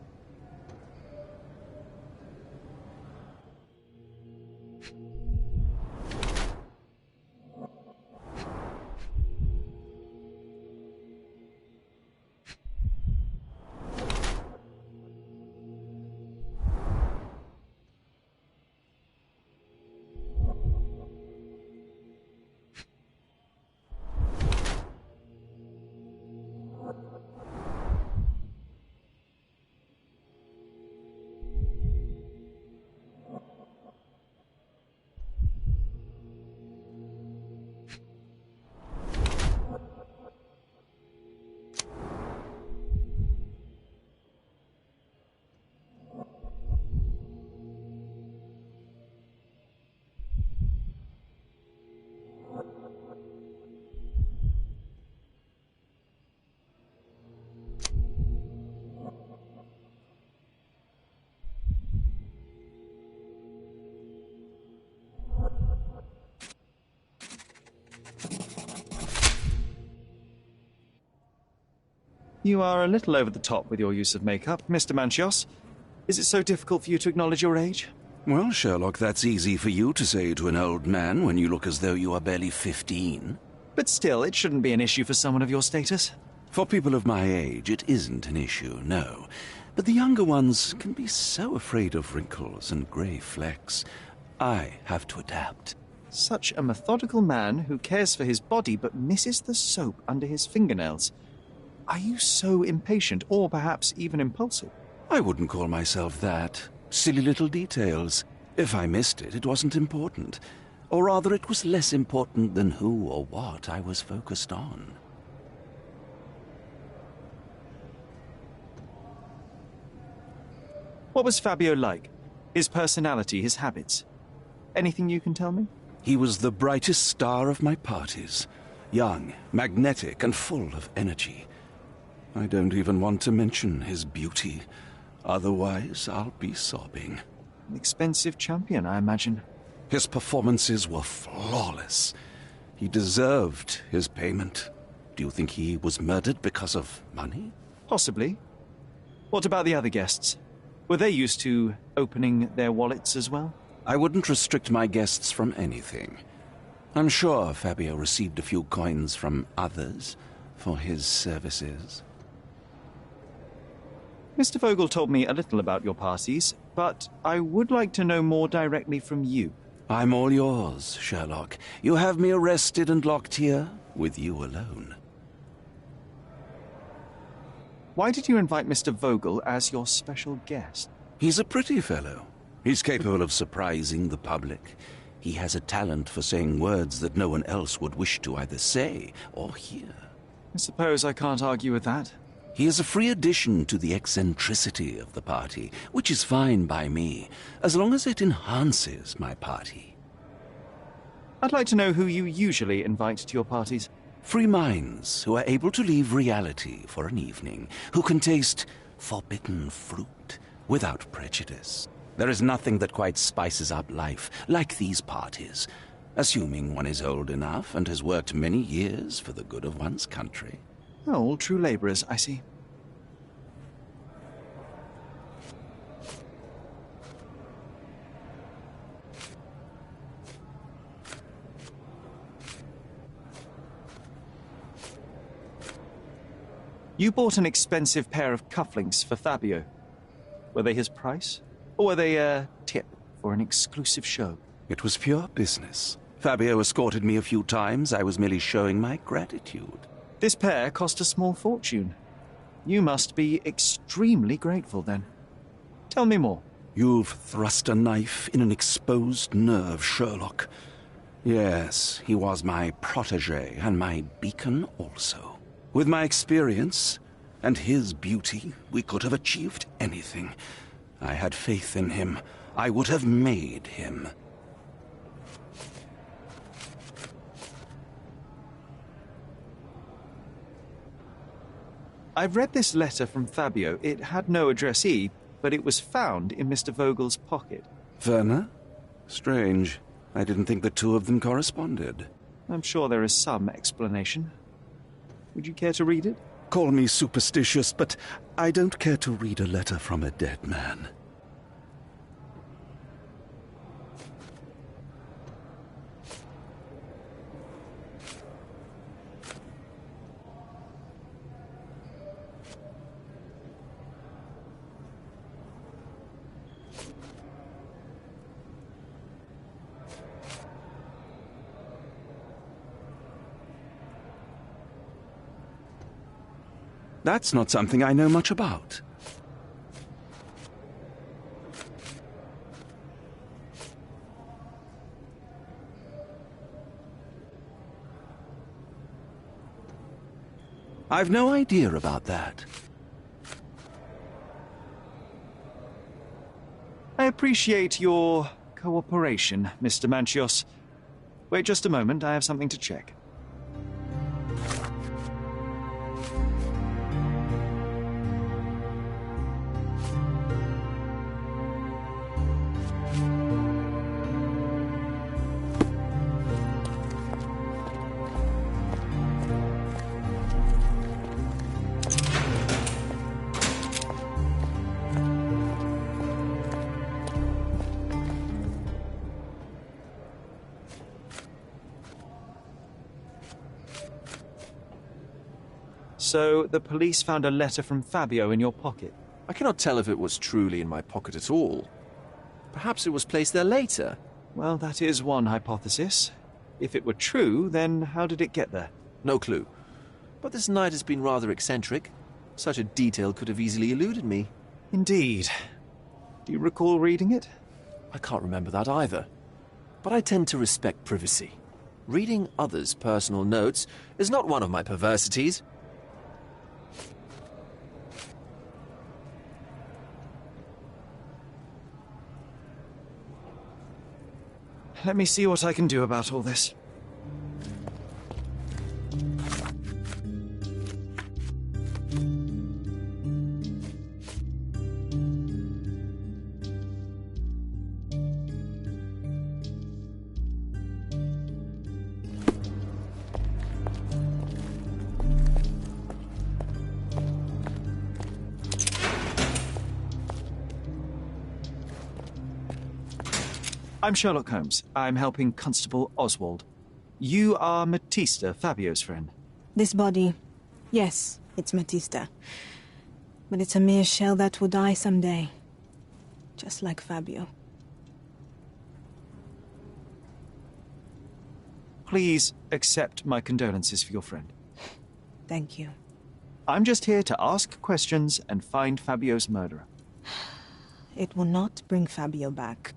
You are a little over the top with your use of makeup, Mr. Manchios. Is it so difficult for you to acknowledge your age? Well, Sherlock, that's easy for you to say to an old man when you look as though you are barely 15. But still, it shouldn't be an issue for someone of your status. For people of my age, it isn't an issue, no. But the younger ones can be so afraid of wrinkles and grey flecks. I have to adapt. Such a methodical man who cares for his body but misses the soap under his fingernails. Are you so impatient, or perhaps even impulsive? I wouldn't call myself that. Silly little details. If I missed it, it wasn't important. Or rather, it was less important than who or what I was focused on. What was Fabio like? His personality, his habits? Anything you can tell me? He was the brightest star of my parties. Young, magnetic, and full of energy. I don't even want to mention his beauty. Otherwise, I'll be sobbing. An expensive champion, I imagine. His performances were flawless. He deserved his payment. Do you think he was murdered because of money? Possibly. What about the other guests? Were they used to opening their wallets as well? I wouldn't restrict my guests from anything. I'm sure Fabio received a few coins from others for his services. Mr. Vogel told me a little about your parties, but I would like to know more directly from you. I'm all yours, Sherlock. You have me arrested and locked here with you alone. Why did you invite Mr. Vogel as your special guest? He's a pretty fellow. He's capable of surprising the public. He has a talent for saying words that no one else would wish to either say or hear. I suppose I can't argue with that. He is a free addition to the eccentricity of the party, which is fine by me, as long as it enhances my party. I'd like to know who you usually invite to your parties. Free minds who are able to leave reality for an evening, who can taste forbidden fruit without prejudice. There is nothing that quite spices up life like these parties, assuming one is old enough and has worked many years for the good of one's country. Oh, all true labourers, I see. You bought an expensive pair of cufflinks for Fabio. Were they his price? Or were they a tip for an exclusive show? It was pure business. Fabio escorted me a few times. I was merely showing my gratitude. This pair cost a small fortune. You must be extremely grateful, then. Tell me more. You've thrust a knife in an exposed nerve, Sherlock. Yes, he was my protégé and my beacon also. With my experience and his beauty, we could have achieved anything. I had faith in him. I would have made him. I've read this letter from Fabio. It had no addressee, but it was found in Mr. Vogel's pocket. Werner? Strange. I didn't think the two of them corresponded. I'm sure there is some explanation. Would you care to read it? Call me superstitious, but I don't care to read a letter from a dead man. That's not something I know much about. I've no idea about that. I appreciate your cooperation, Mr. Manchios. Wait just a moment, I have something to check. So, the police found a letter from Fabio in your pocket? I cannot tell if it was truly in my pocket at all. Perhaps it was placed there later. Well, that is one hypothesis. If it were true, then how did it get there? No clue. But this night has been rather eccentric. Such a detail could have easily eluded me. Indeed. Do you recall reading it? I can't remember that either. But I tend to respect privacy. Reading others' personal notes is not one of my perversities. Let me see what I can do about all this. I'm Sherlock Holmes. I'm helping Constable Oswald. You are Matista, Fabio's friend. This body, yes, it's Matista. But it's a mere shell that will die someday. Just like Fabio. Please accept my condolences for your friend. Thank you. I'm just here to ask questions and find Fabio's murderer. It will not bring Fabio back.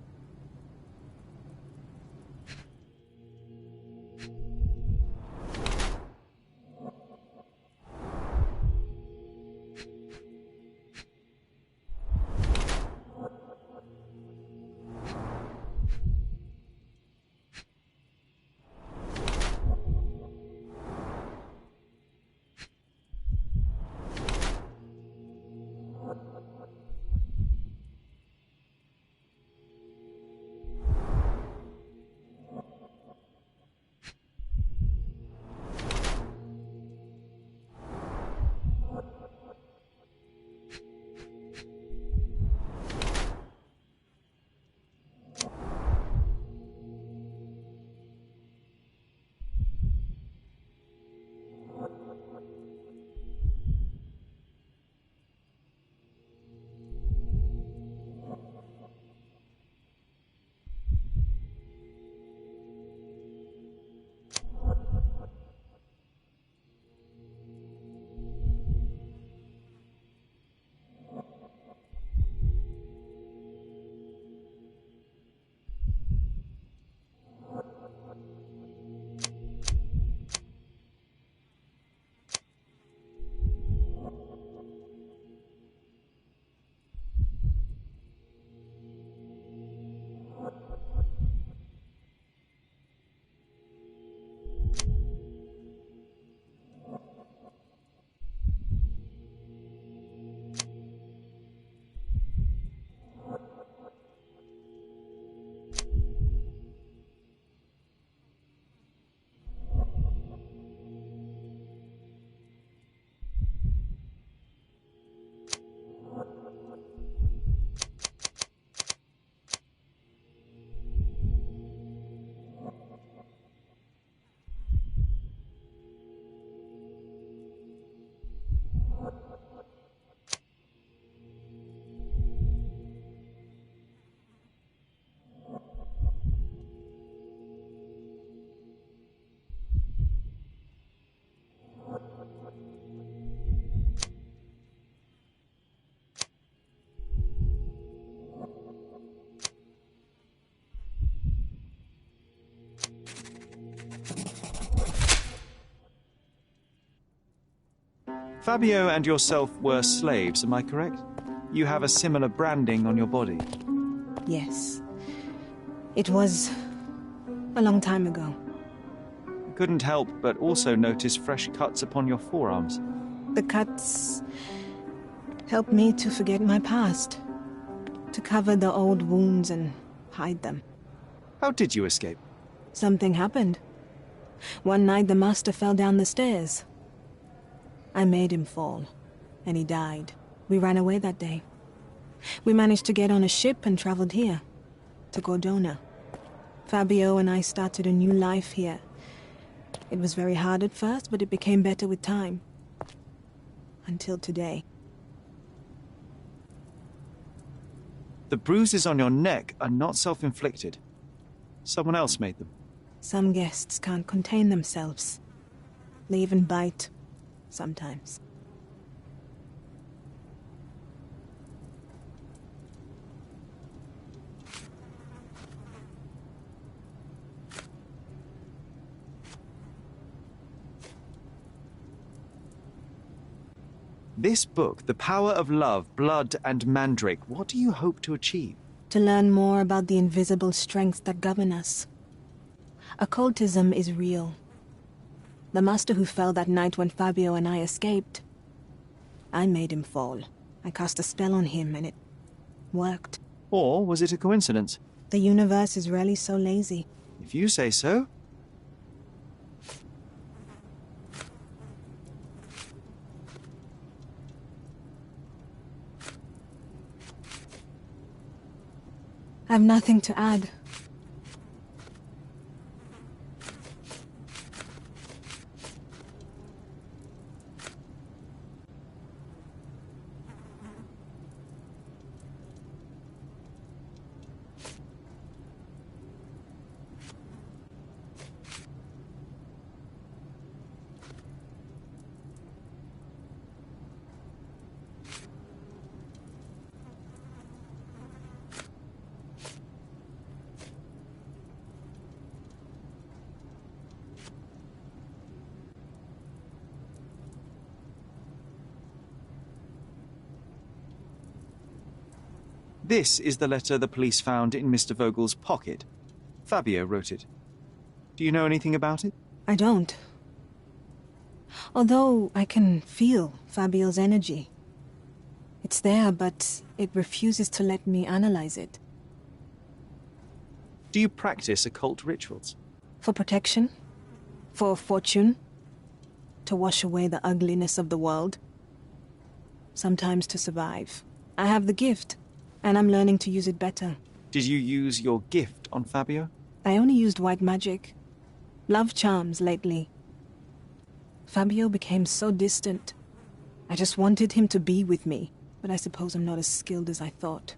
Fabio and yourself were slaves, am I correct? You have a similar branding on your body. Yes. It was a long time ago. I couldn't help but also notice fresh cuts upon your forearms. The cuts helped me to forget my past, to cover the old wounds and hide them. How did you escape? Something happened. One night the master fell down the stairs. I made him fall, and he died. We ran away that day. We managed to get on a ship and traveled here, to Gordona. Fabio and I started a new life here. It was very hard at first, but it became better with time. Until today. The bruises on your neck are not self-inflicted. Someone else made them. Some guests can't contain themselves. They even bite. sometimes. This book, The Power of Love, Blood and Mandrake, what do you hope to achieve? To learn more about the invisible strengths that govern us. Occultism is real. The master who fell that night when Fabio and I escaped, I made him fall. I cast a spell on him and it worked. Or was it a coincidence? The universe is rarely so lazy. If you say so. I've nothing to add. This is the letter the police found in Mr. Vogel's pocket. Fabio wrote it. Do you know anything about it? I don't. Although I can feel Fabio's energy. It's there, but it refuses to let me analyze it. Do you practice occult rituals? For protection? For fortune? To wash away the ugliness of the world? Sometimes to survive. I have the gift, and I'm learning to use it better. Did you use your gift on Fabio? I only used white magic. Love charms lately. Fabio became so distant. I just wanted him to be with me, but I suppose I'm not as skilled as I thought.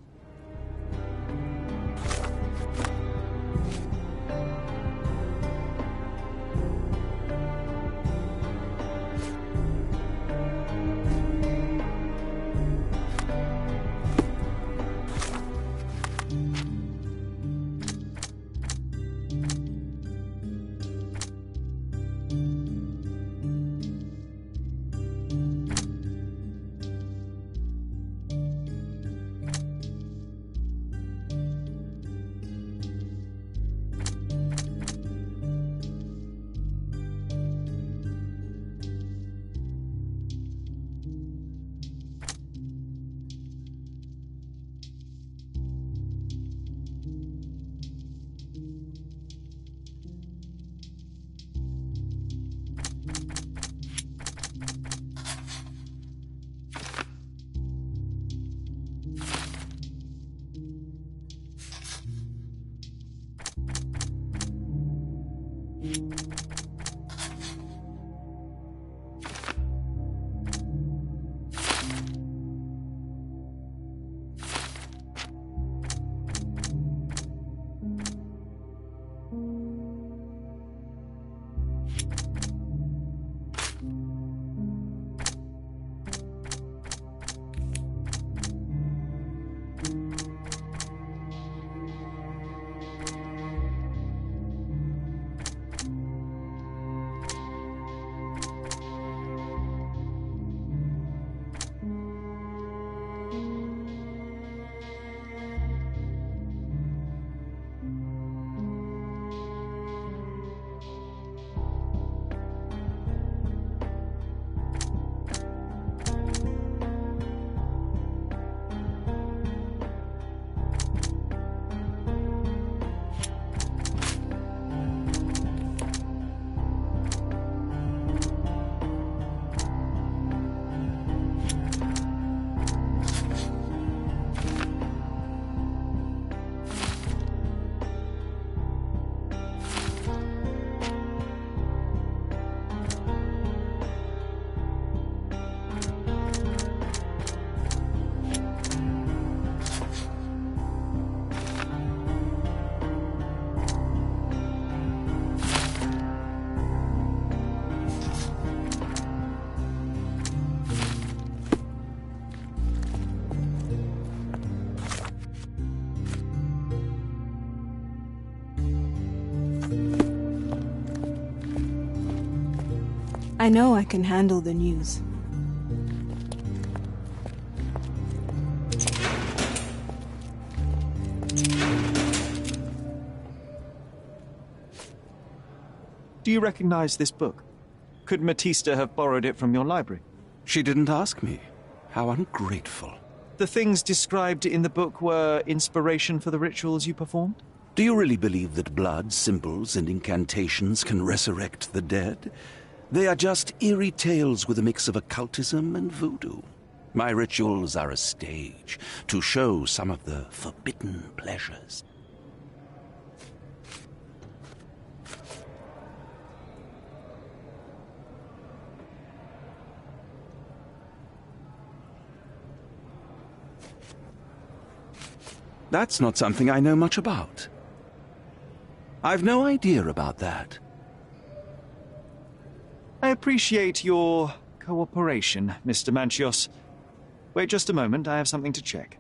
I know I can handle the news. Do you recognize this book? Could Matista have borrowed it from your library? She didn't ask me. How ungrateful. The things described in the book were inspiration for the rituals you performed? Do you really believe that blood, symbols, and incantations can resurrect the dead? They are just eerie tales with a mix of occultism and voodoo. My rituals are a stage to show some of the forbidden pleasures. That's not something I know much about. I've no idea about that. I appreciate your cooperation, Mr. Manchios. Wait just a moment, I have something to check.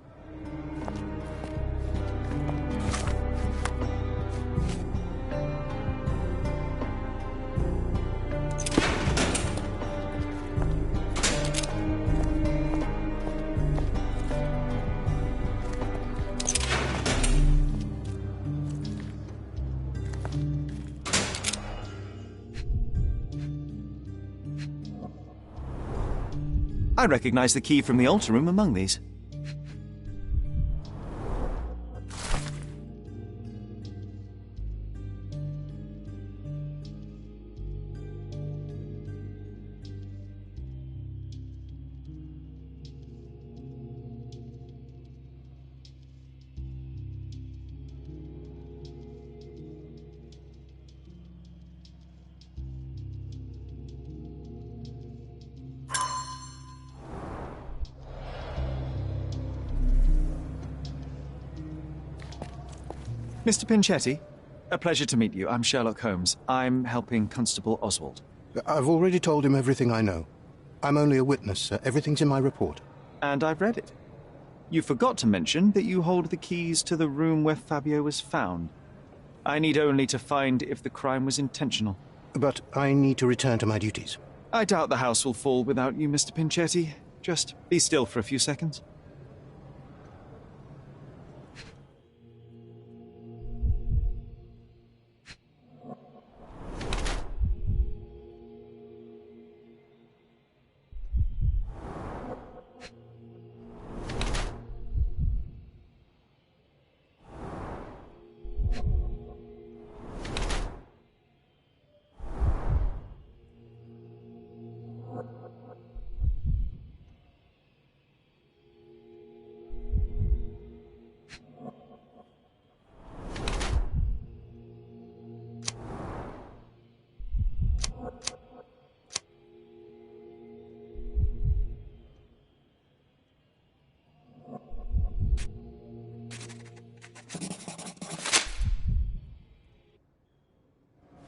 I recognize the key from the altar room among these. Mr. Pinchetti, a pleasure to meet you. I'm Sherlock Holmes. I'm helping Constable Oswald. I've already told him everything I know. I'm only a witness, sir. Everything's in my report. And I've read it. You forgot to mention that you hold the keys to the room where Fabio was found. I need only to find if the crime was intentional. But I need to return to my duties. I doubt the house will fall without you, Mr. Pinchetti. Just be still for a few seconds.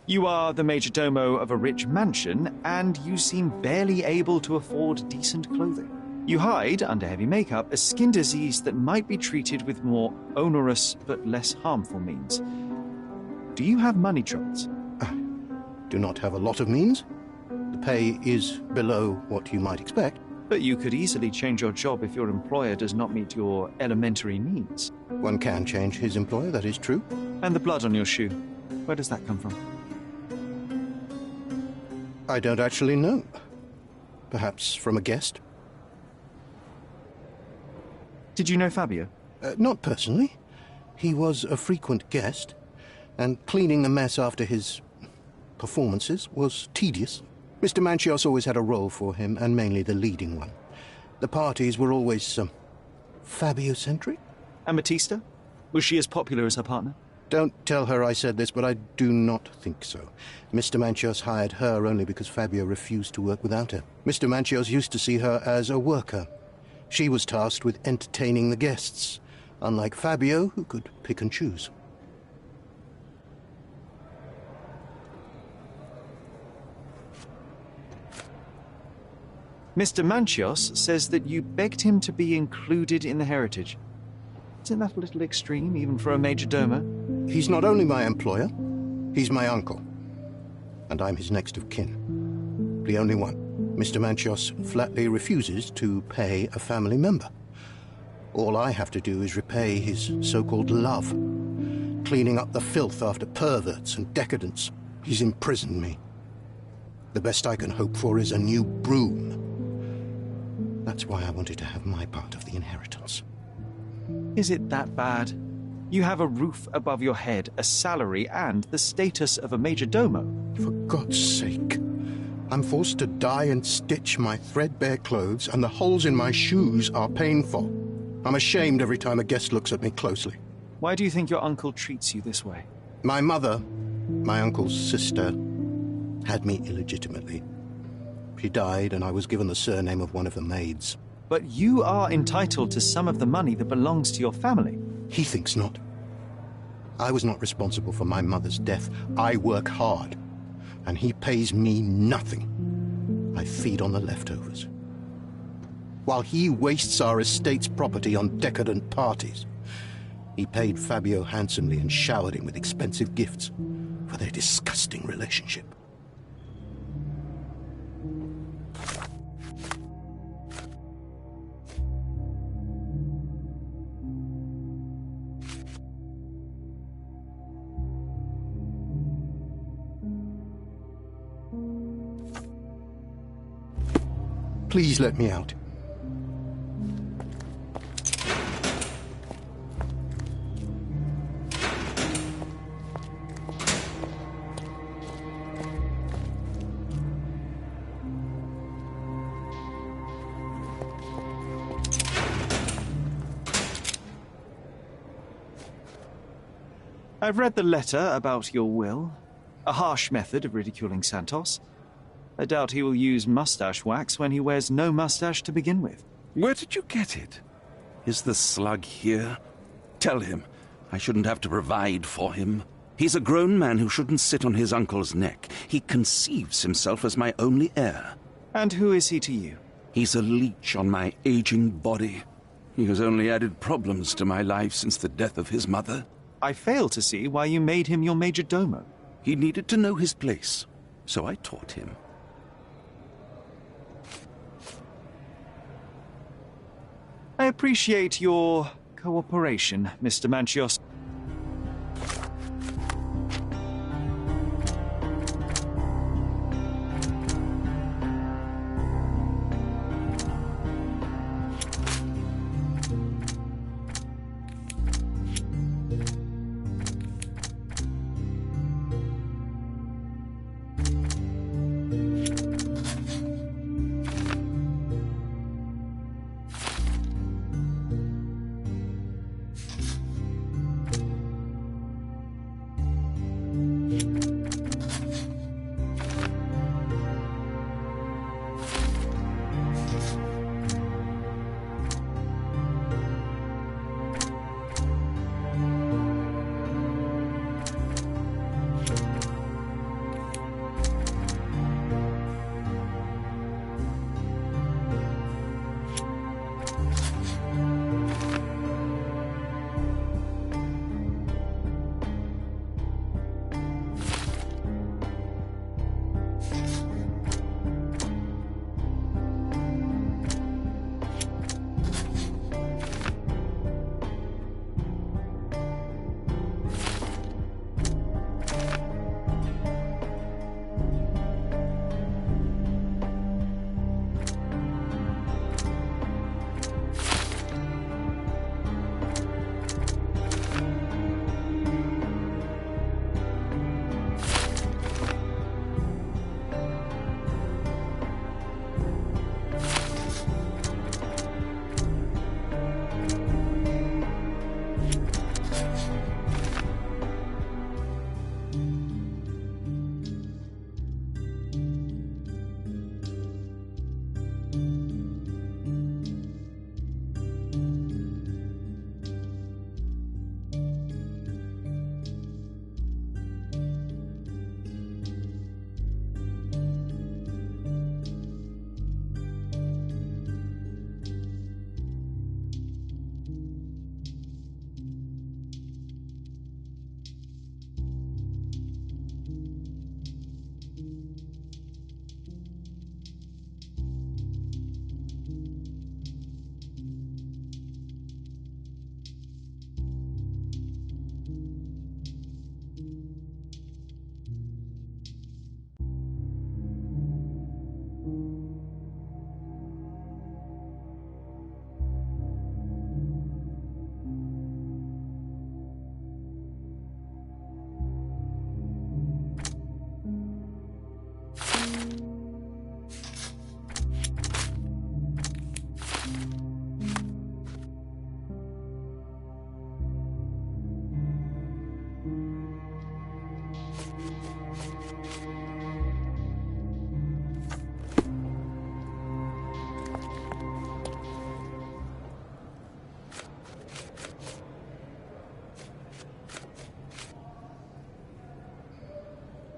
You are the major domo of a rich mansion, and you seem barely able to afford decent clothing. You hide, under heavy makeup, a skin disease that might be treated with more onerous but less harmful means. Do you have money troubles? I do not have a lot of means. The pay is below what you might expect. But you could easily change your job if your employer does not meet your elementary needs. One can change his employer, that is true. And the blood on your shoe, where does that come from? I don't actually know. Perhaps from a guest? Did you know Fabio? Not personally. He was a frequent guest, and cleaning the mess after his performances was tedious. Mr. Manchios always had a role for him, and mainly the leading one. The parties were always, Fabio-centric? And Matista? Was she as popular as her partner? Don't tell her I said this, but I do not think so. Mr. Manchios hired her only because Fabio refused to work without her. Mr. Manchios used to see her as a worker. She was tasked with entertaining the guests, unlike Fabio, who could pick and choose. Mr. Manchios says that you begged him to be included in the heritage. Isn't that a little extreme, even for a major domo? He's not only my employer, he's my uncle. And I'm his next of kin. probably only one. Mr. Manchios flatly refuses to pay a family member. All I have to do is repay his so-called love, cleaning up the filth after perverts and decadents. He's imprisoned me. The best I can hope for is a new broom. That's why I wanted to have my part of the inheritance. Is it that bad? You have a roof above your head, a salary, and the status of a major domo. For God's sake. I'm forced to dye and stitch my threadbare clothes, and the holes in my shoes are painful. I'm ashamed every time a guest looks at me closely. Why do you think your uncle treats you this way? My mother, my uncle's sister, had me illegitimately. She died, and I was given the surname of one of the maids. But you are entitled to some of the money that belongs to your family. He thinks not. I was not responsible for my mother's death. I work hard, and he pays me nothing. I feed on the leftovers. While he wastes our estate's property on decadent parties, he paid Fabio handsomely and showered him with expensive gifts for their disgusting relationship. Please let me out. I've read the letter about your will. A harsh method of ridiculing Santos. I doubt he will use mustache wax when he wears no mustache to begin with. Where did you get it? Is the slug here? Tell him I shouldn't have to provide for him. He's a grown man who shouldn't sit on his uncle's neck. He conceives himself as my only heir. And who is he to you? He's a leech on my aging body. He has only added problems to my life since the death of his mother. I fail to see why you made him your major domo. He needed to know his place, so I taught him. I appreciate your cooperation, Mr. Manchios.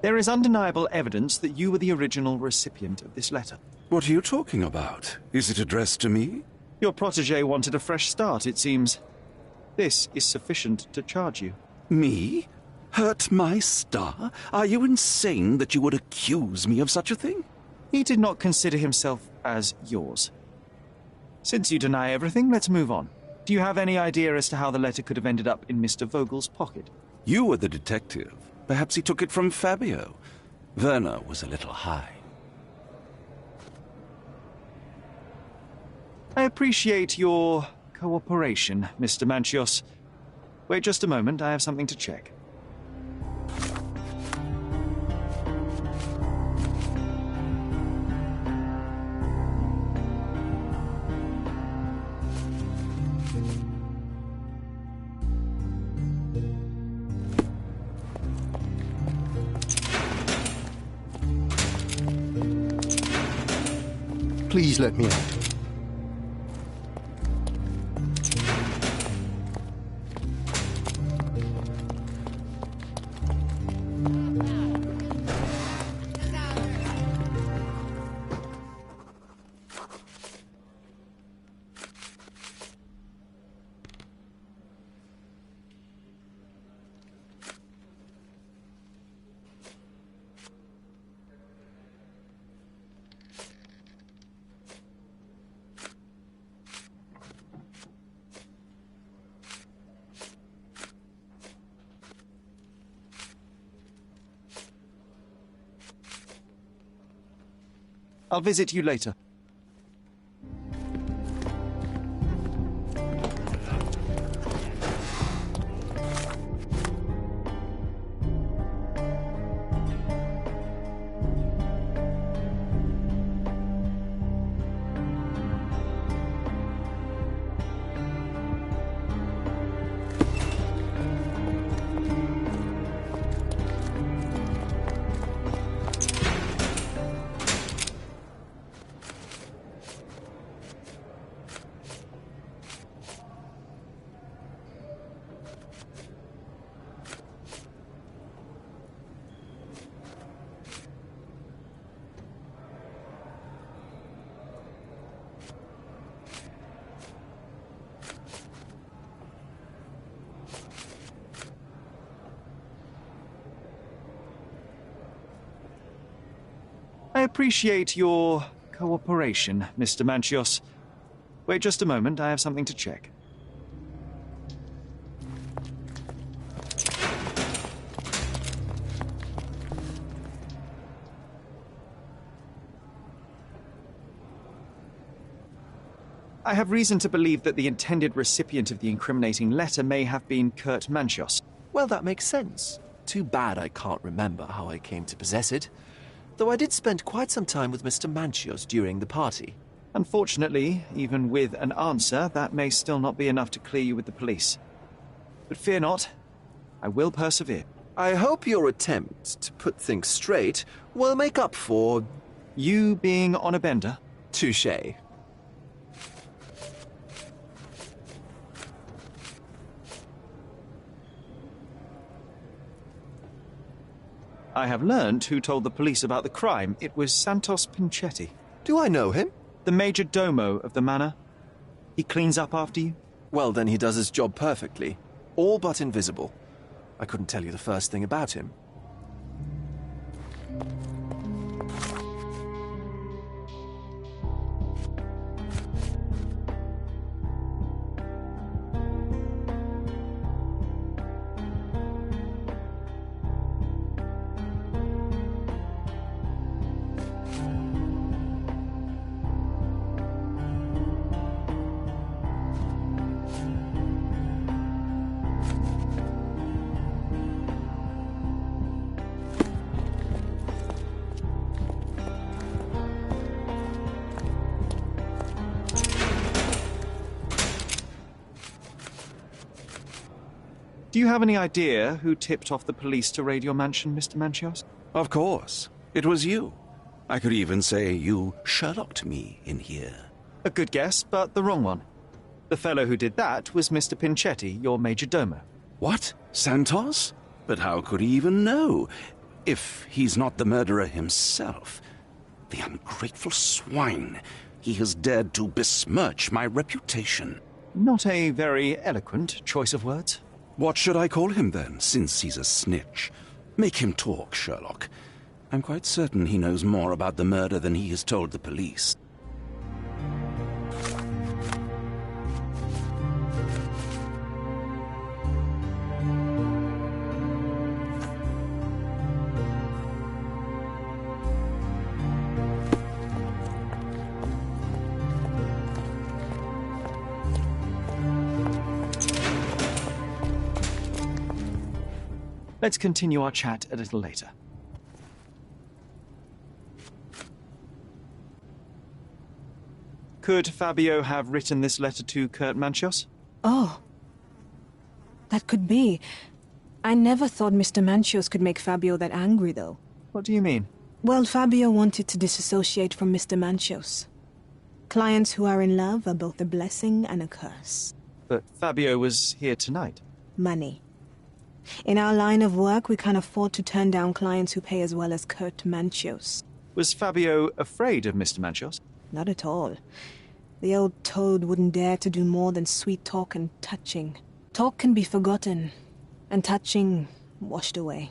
There is undeniable evidence that you were the original recipient of this letter. What are you talking about? Is it addressed to me? Your protégé wanted a fresh start, it seems. This is sufficient to charge you. Me? Hurt my star? Are you insane that you would accuse me of such a thing? He did not consider himself as yours. Since you deny everything, let's move on. Do you have any idea as to how the letter could have ended up in Mr. Vogel's pocket? You were the detective. Perhaps he took it from Fabio. Werner was a little high. I appreciate your cooperation, Mr. Manchios. Wait just a moment, I have something to check. Please let me out. I'll visit you later. I appreciate your cooperation, Mr. Manchios. Wait just a moment, I have something to check. I have reason to believe that the intended recipient of the incriminating letter may have been Kurt Manchios. Well, that makes sense. Too bad I can't remember how I came to possess it. Though I did spend quite some time with Mr. Manchios during the party. Unfortunately, even with an answer, that may still not be enough to clear you with the police. But fear not, I will persevere. I hope your attempt to put things straight will make up for... You being on a bender? Touché. I have learned who told the police about the crime. It was Santos Pinchetti. Do I know him? The major domo of the manor. He cleans up after you? Well, then he does his job perfectly. All but invisible. I couldn't tell you the first thing about him. Do you have any idea who tipped off the police to raid your mansion, Mr. Manchios? Of course. It was you. I could even say you Sherlocked me in here. A good guess, but the wrong one. The fellow who did that was Mr. Pinchetti, your major domo. What? Santos? But how could he even know? If he's not the murderer himself. The ungrateful swine. He has dared to besmirch my reputation. Not a very eloquent choice of words. What should I call him then, since he's a snitch? Make him talk, Sherlock. I'm quite certain he knows more about the murder than he has told the police. Let's continue our chat a little later. Could Fabio have written this letter to Kurt Manchios? Oh. That could be. I never thought Mr. Manchios could make Fabio that angry, though. What do you mean? Well, Fabio wanted to disassociate from Mr. Manchios. Clients who are in love are both a blessing and a curse. But Fabio was here tonight. Money. In our line of work, we can't afford to turn down clients who pay as well as Kurt Manchios. Was Fabio afraid of Mr. Manchios? Not at all. The old toad wouldn't dare to do more than sweet talk and touching. Talk can be forgotten, and touching washed away.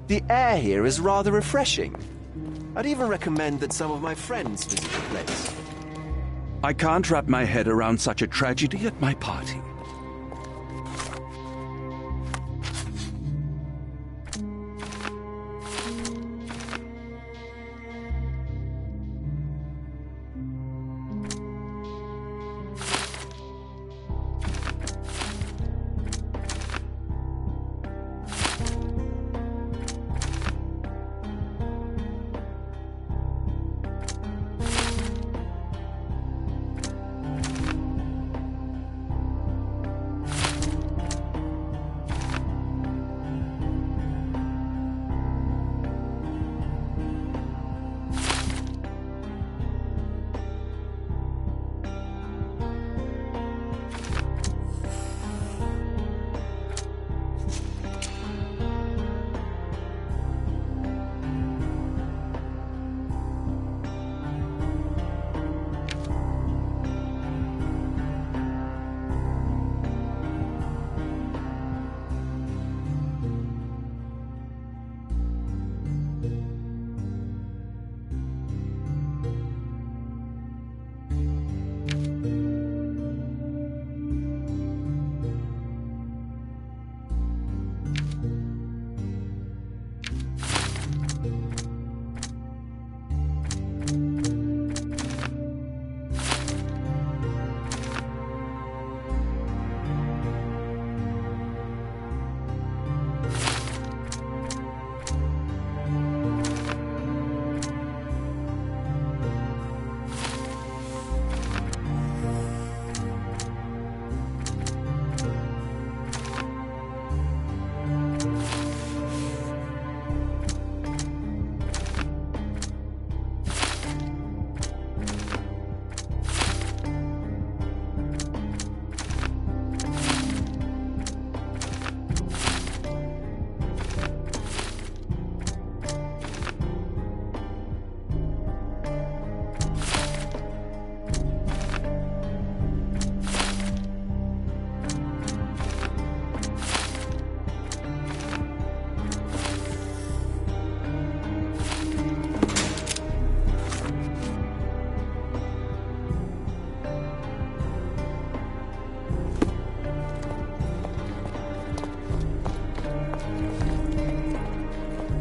The air here is rather refreshing. I'd even recommend that some of my friends visit the place. I can't wrap my head around such a tragedy at my party.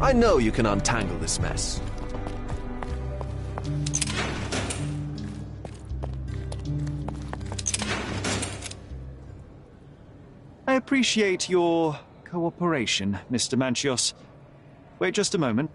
I know you can untangle this mess. I appreciate your cooperation, Mr. Manchios. Wait just a moment.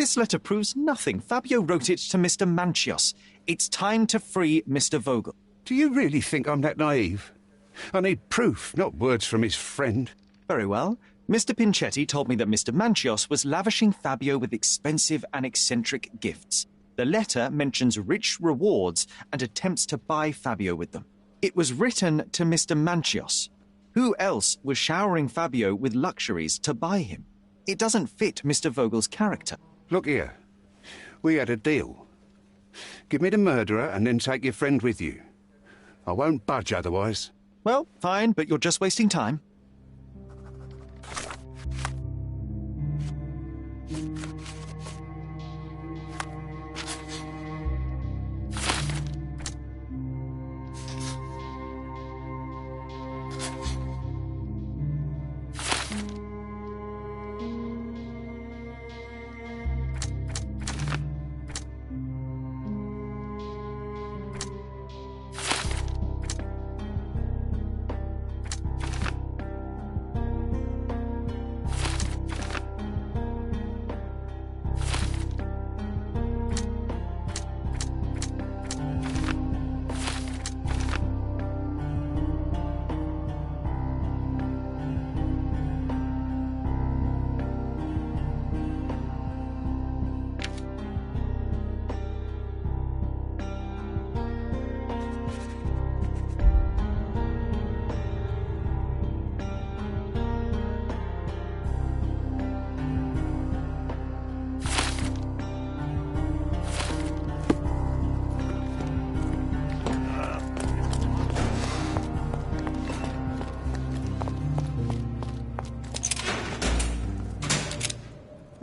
This letter proves nothing. Fabio wrote it to Mr. Manchios. It's time to free Mr. Vogel. Do you really think I'm that naive? I need proof, not words from his friend. Very well. Mr. Pinchetti told me that Mr. Manchios was lavishing Fabio with expensive and eccentric gifts. The letter mentions rich rewards and attempts to buy Fabio with them. It was written to Mr. Manchios. Who else was showering Fabio with luxuries to buy him? It doesn't fit Mr. Vogel's character. Look here. We had a deal. Give me the murderer and then take your friend with you. I won't budge otherwise. Well, fine, but you're just wasting time.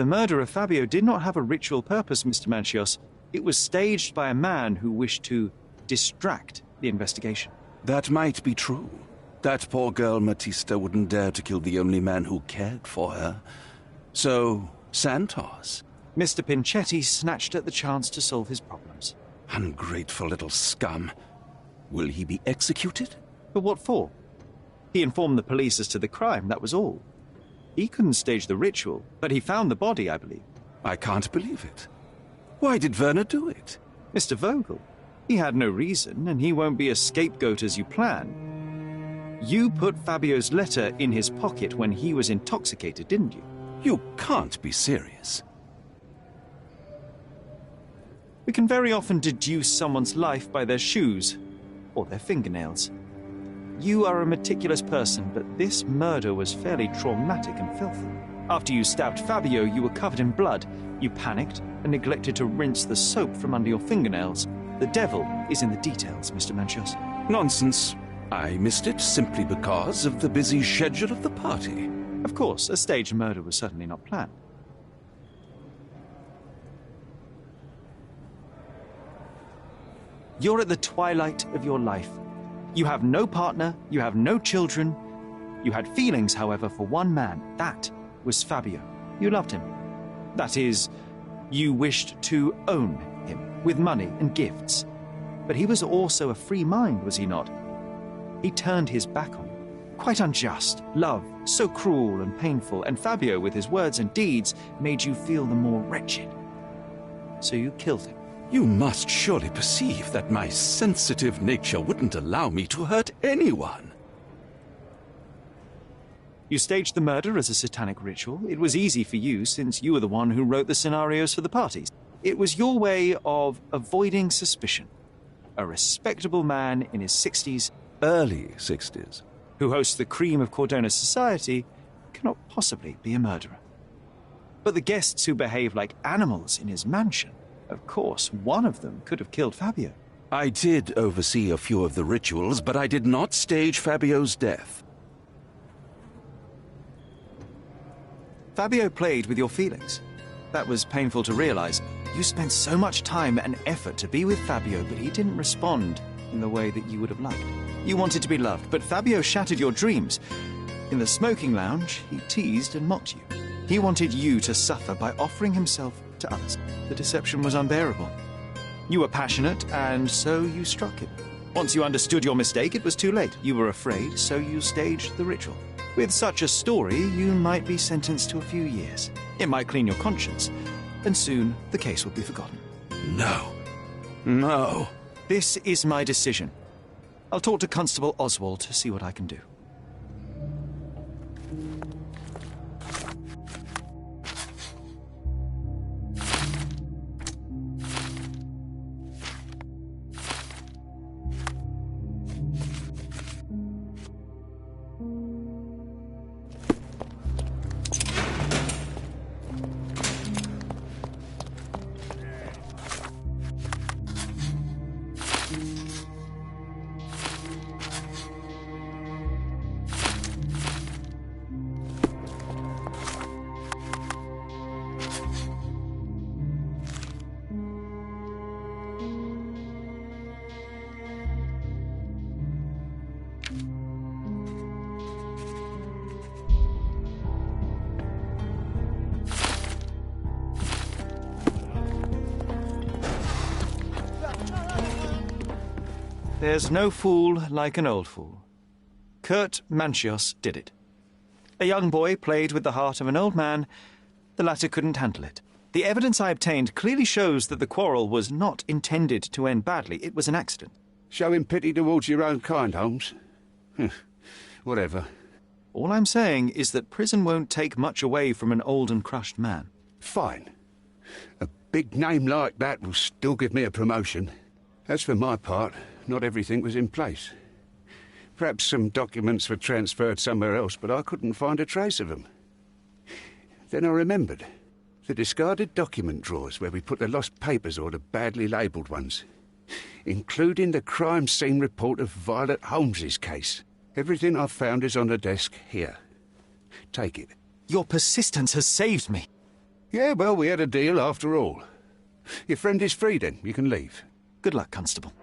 The murder of Fabio did not have a ritual purpose, Mr. Manchios. It was staged by a man who wished to distract the investigation. That might be true. That poor girl Matista wouldn't dare to kill the only man who cared for her. So, Santos. Mr. Pinchetti snatched at the chance to solve his problems. Ungrateful little scum. Will he be executed? But what for? He informed the police as to the crime, that was all. He couldn't stage the ritual, but he found the body, I believe. I can't believe it. Why did Werner do it? Mr. Vogel. He had no reason, and he won't be a scapegoat as you plan. You put Fabio's letter in his pocket when he was intoxicated, didn't you? You can't be serious. We can very often deduce someone's life by their shoes or their fingernails. You are a meticulous person, but this murder was fairly traumatic and filthy. After you stabbed Fabio, you were covered in blood. You panicked and neglected to rinse the soap from under your fingernails. The devil is in the details, Mr. Manchios. Nonsense. I missed it simply because of the busy schedule of the party. Of course, a staged murder was certainly not planned. You're at the twilight of your life. You have no partner, you have no children. You had feelings, however, for one man. That was Fabio. You loved him. That is, you wished to own him with money and gifts. But he was also a free mind, was he not? He turned his back on you. Quite unjust. Love, so cruel and painful, and Fabio, with his words and deeds, made you feel the more wretched. So you killed him. You must surely perceive that my sensitive nature wouldn't allow me to hurt anyone. You staged the murder as a satanic ritual. It was easy for you, since you were the one who wrote the scenarios for the parties. It was your way of avoiding suspicion. A respectable man in his 60s, early 60s, who hosts the cream of Cordona society, cannot possibly be a murderer. But the guests who behave like animals in his mansion, of course, one of them could have killed Fabio. I did oversee a few of the rituals, but I did not stage Fabio's death. Fabio played with your feelings. That was painful to realize. You spent so much time and effort to be with Fabio, but he didn't respond in the way that you would have liked. You wanted to be loved, but Fabio shattered your dreams. In the smoking lounge, he teased and mocked you. He wanted you to suffer by offering himself to others. The deception was unbearable. You were passionate, and so you struck him. Once you understood your mistake, it was too late. You were afraid, so you staged the ritual. With such a story, you might be sentenced to a few years. It might clean your conscience, and soon the case will be forgotten. No. No. This is my decision. I'll talk to Constable Oswald to see what I can do. There's no fool like an old fool. Kurt Manchios did it. A young boy played with the heart of an old man. The latter couldn't handle it. The evidence I obtained clearly shows that the quarrel was not intended to end badly. It was an accident. Showing pity towards your own kind, Holmes. Whatever. All I'm saying is that prison won't take much away from an old and crushed man. Fine. A big name like that will still give me a promotion. As for my part, not everything was in place. Perhaps some documents were transferred somewhere else, but I couldn't find a trace of them. Then I remembered. The discarded document drawers where we put the lost papers or the badly labelled ones. Including the crime scene report of Violet Holmes's case. Everything I've found is on the desk here. Take it. Your persistence has saved me. Yeah, well, we had a deal after all. Your friend is free then. You can leave. Good luck, Constable.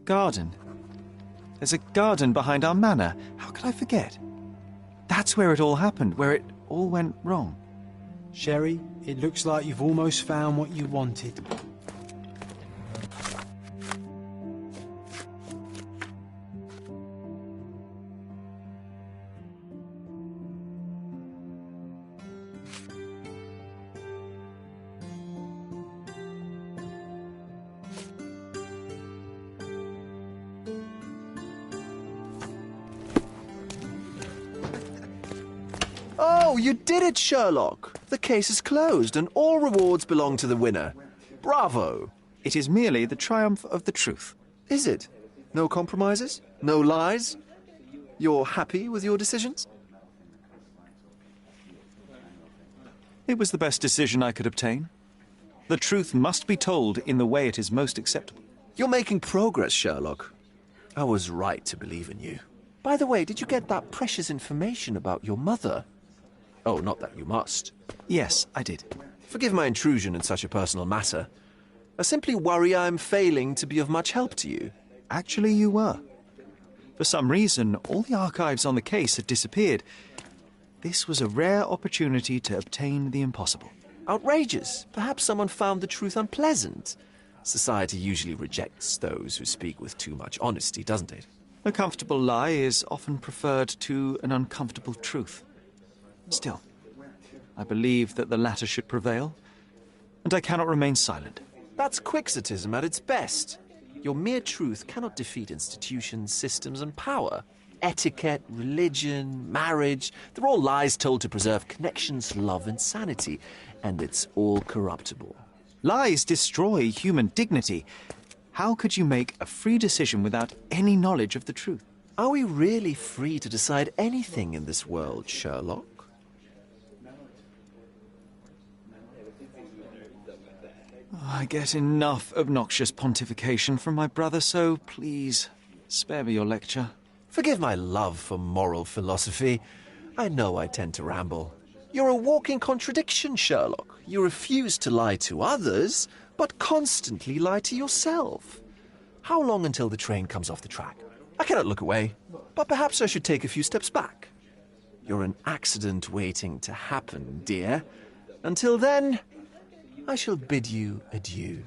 Garden. There's a garden behind our manor. How could I forget? That's where it all happened, where it all went wrong. Sherry, it looks like you've almost found what you wanted. Oh, you did it, Sherlock! The case is closed and all rewards belong to the winner. Bravo! It is merely the triumph of the truth. Is it? No compromises? No lies? You're happy with your decisions? It was the best decision I could obtain. The truth must be told in the way it is most acceptable. You're making progress, Sherlock. I was right to believe in you. By the way, did you get that precious information about your mother? Oh, not that you must. Yes, I did. Forgive my intrusion in such a personal matter. I simply worry I'm failing to be of much help to you. Actually, you were. For some reason, all the archives on the case had disappeared. This was a rare opportunity to obtain the impossible. Outrageous. Perhaps someone found the truth unpleasant. Society usually rejects those who speak with too much honesty, doesn't it? A comfortable lie is often preferred to an uncomfortable truth. Still, I believe that the latter should prevail. and I cannot remain silent. That's quixotism at its best. Your mere truth cannot defeat institutions, systems, and power. Etiquette, religion, marriage, they're all lies told to preserve connections, love, and sanity, and it's all corruptible. Lies destroy human dignity. How could you make a free decision without any knowledge of the truth? Are we really free to decide anything in this world, Sherlock? I get enough obnoxious pontification from my brother, so please, spare me your lecture. Forgive my love for moral philosophy. I know I tend to ramble. You're a walking contradiction, Sherlock. You refuse to lie to others, but constantly lie to yourself. How long until the train comes off the track? I cannot look away, but perhaps I should take a few steps back. You're an accident waiting to happen, dear. Until then, I shall bid you adieu.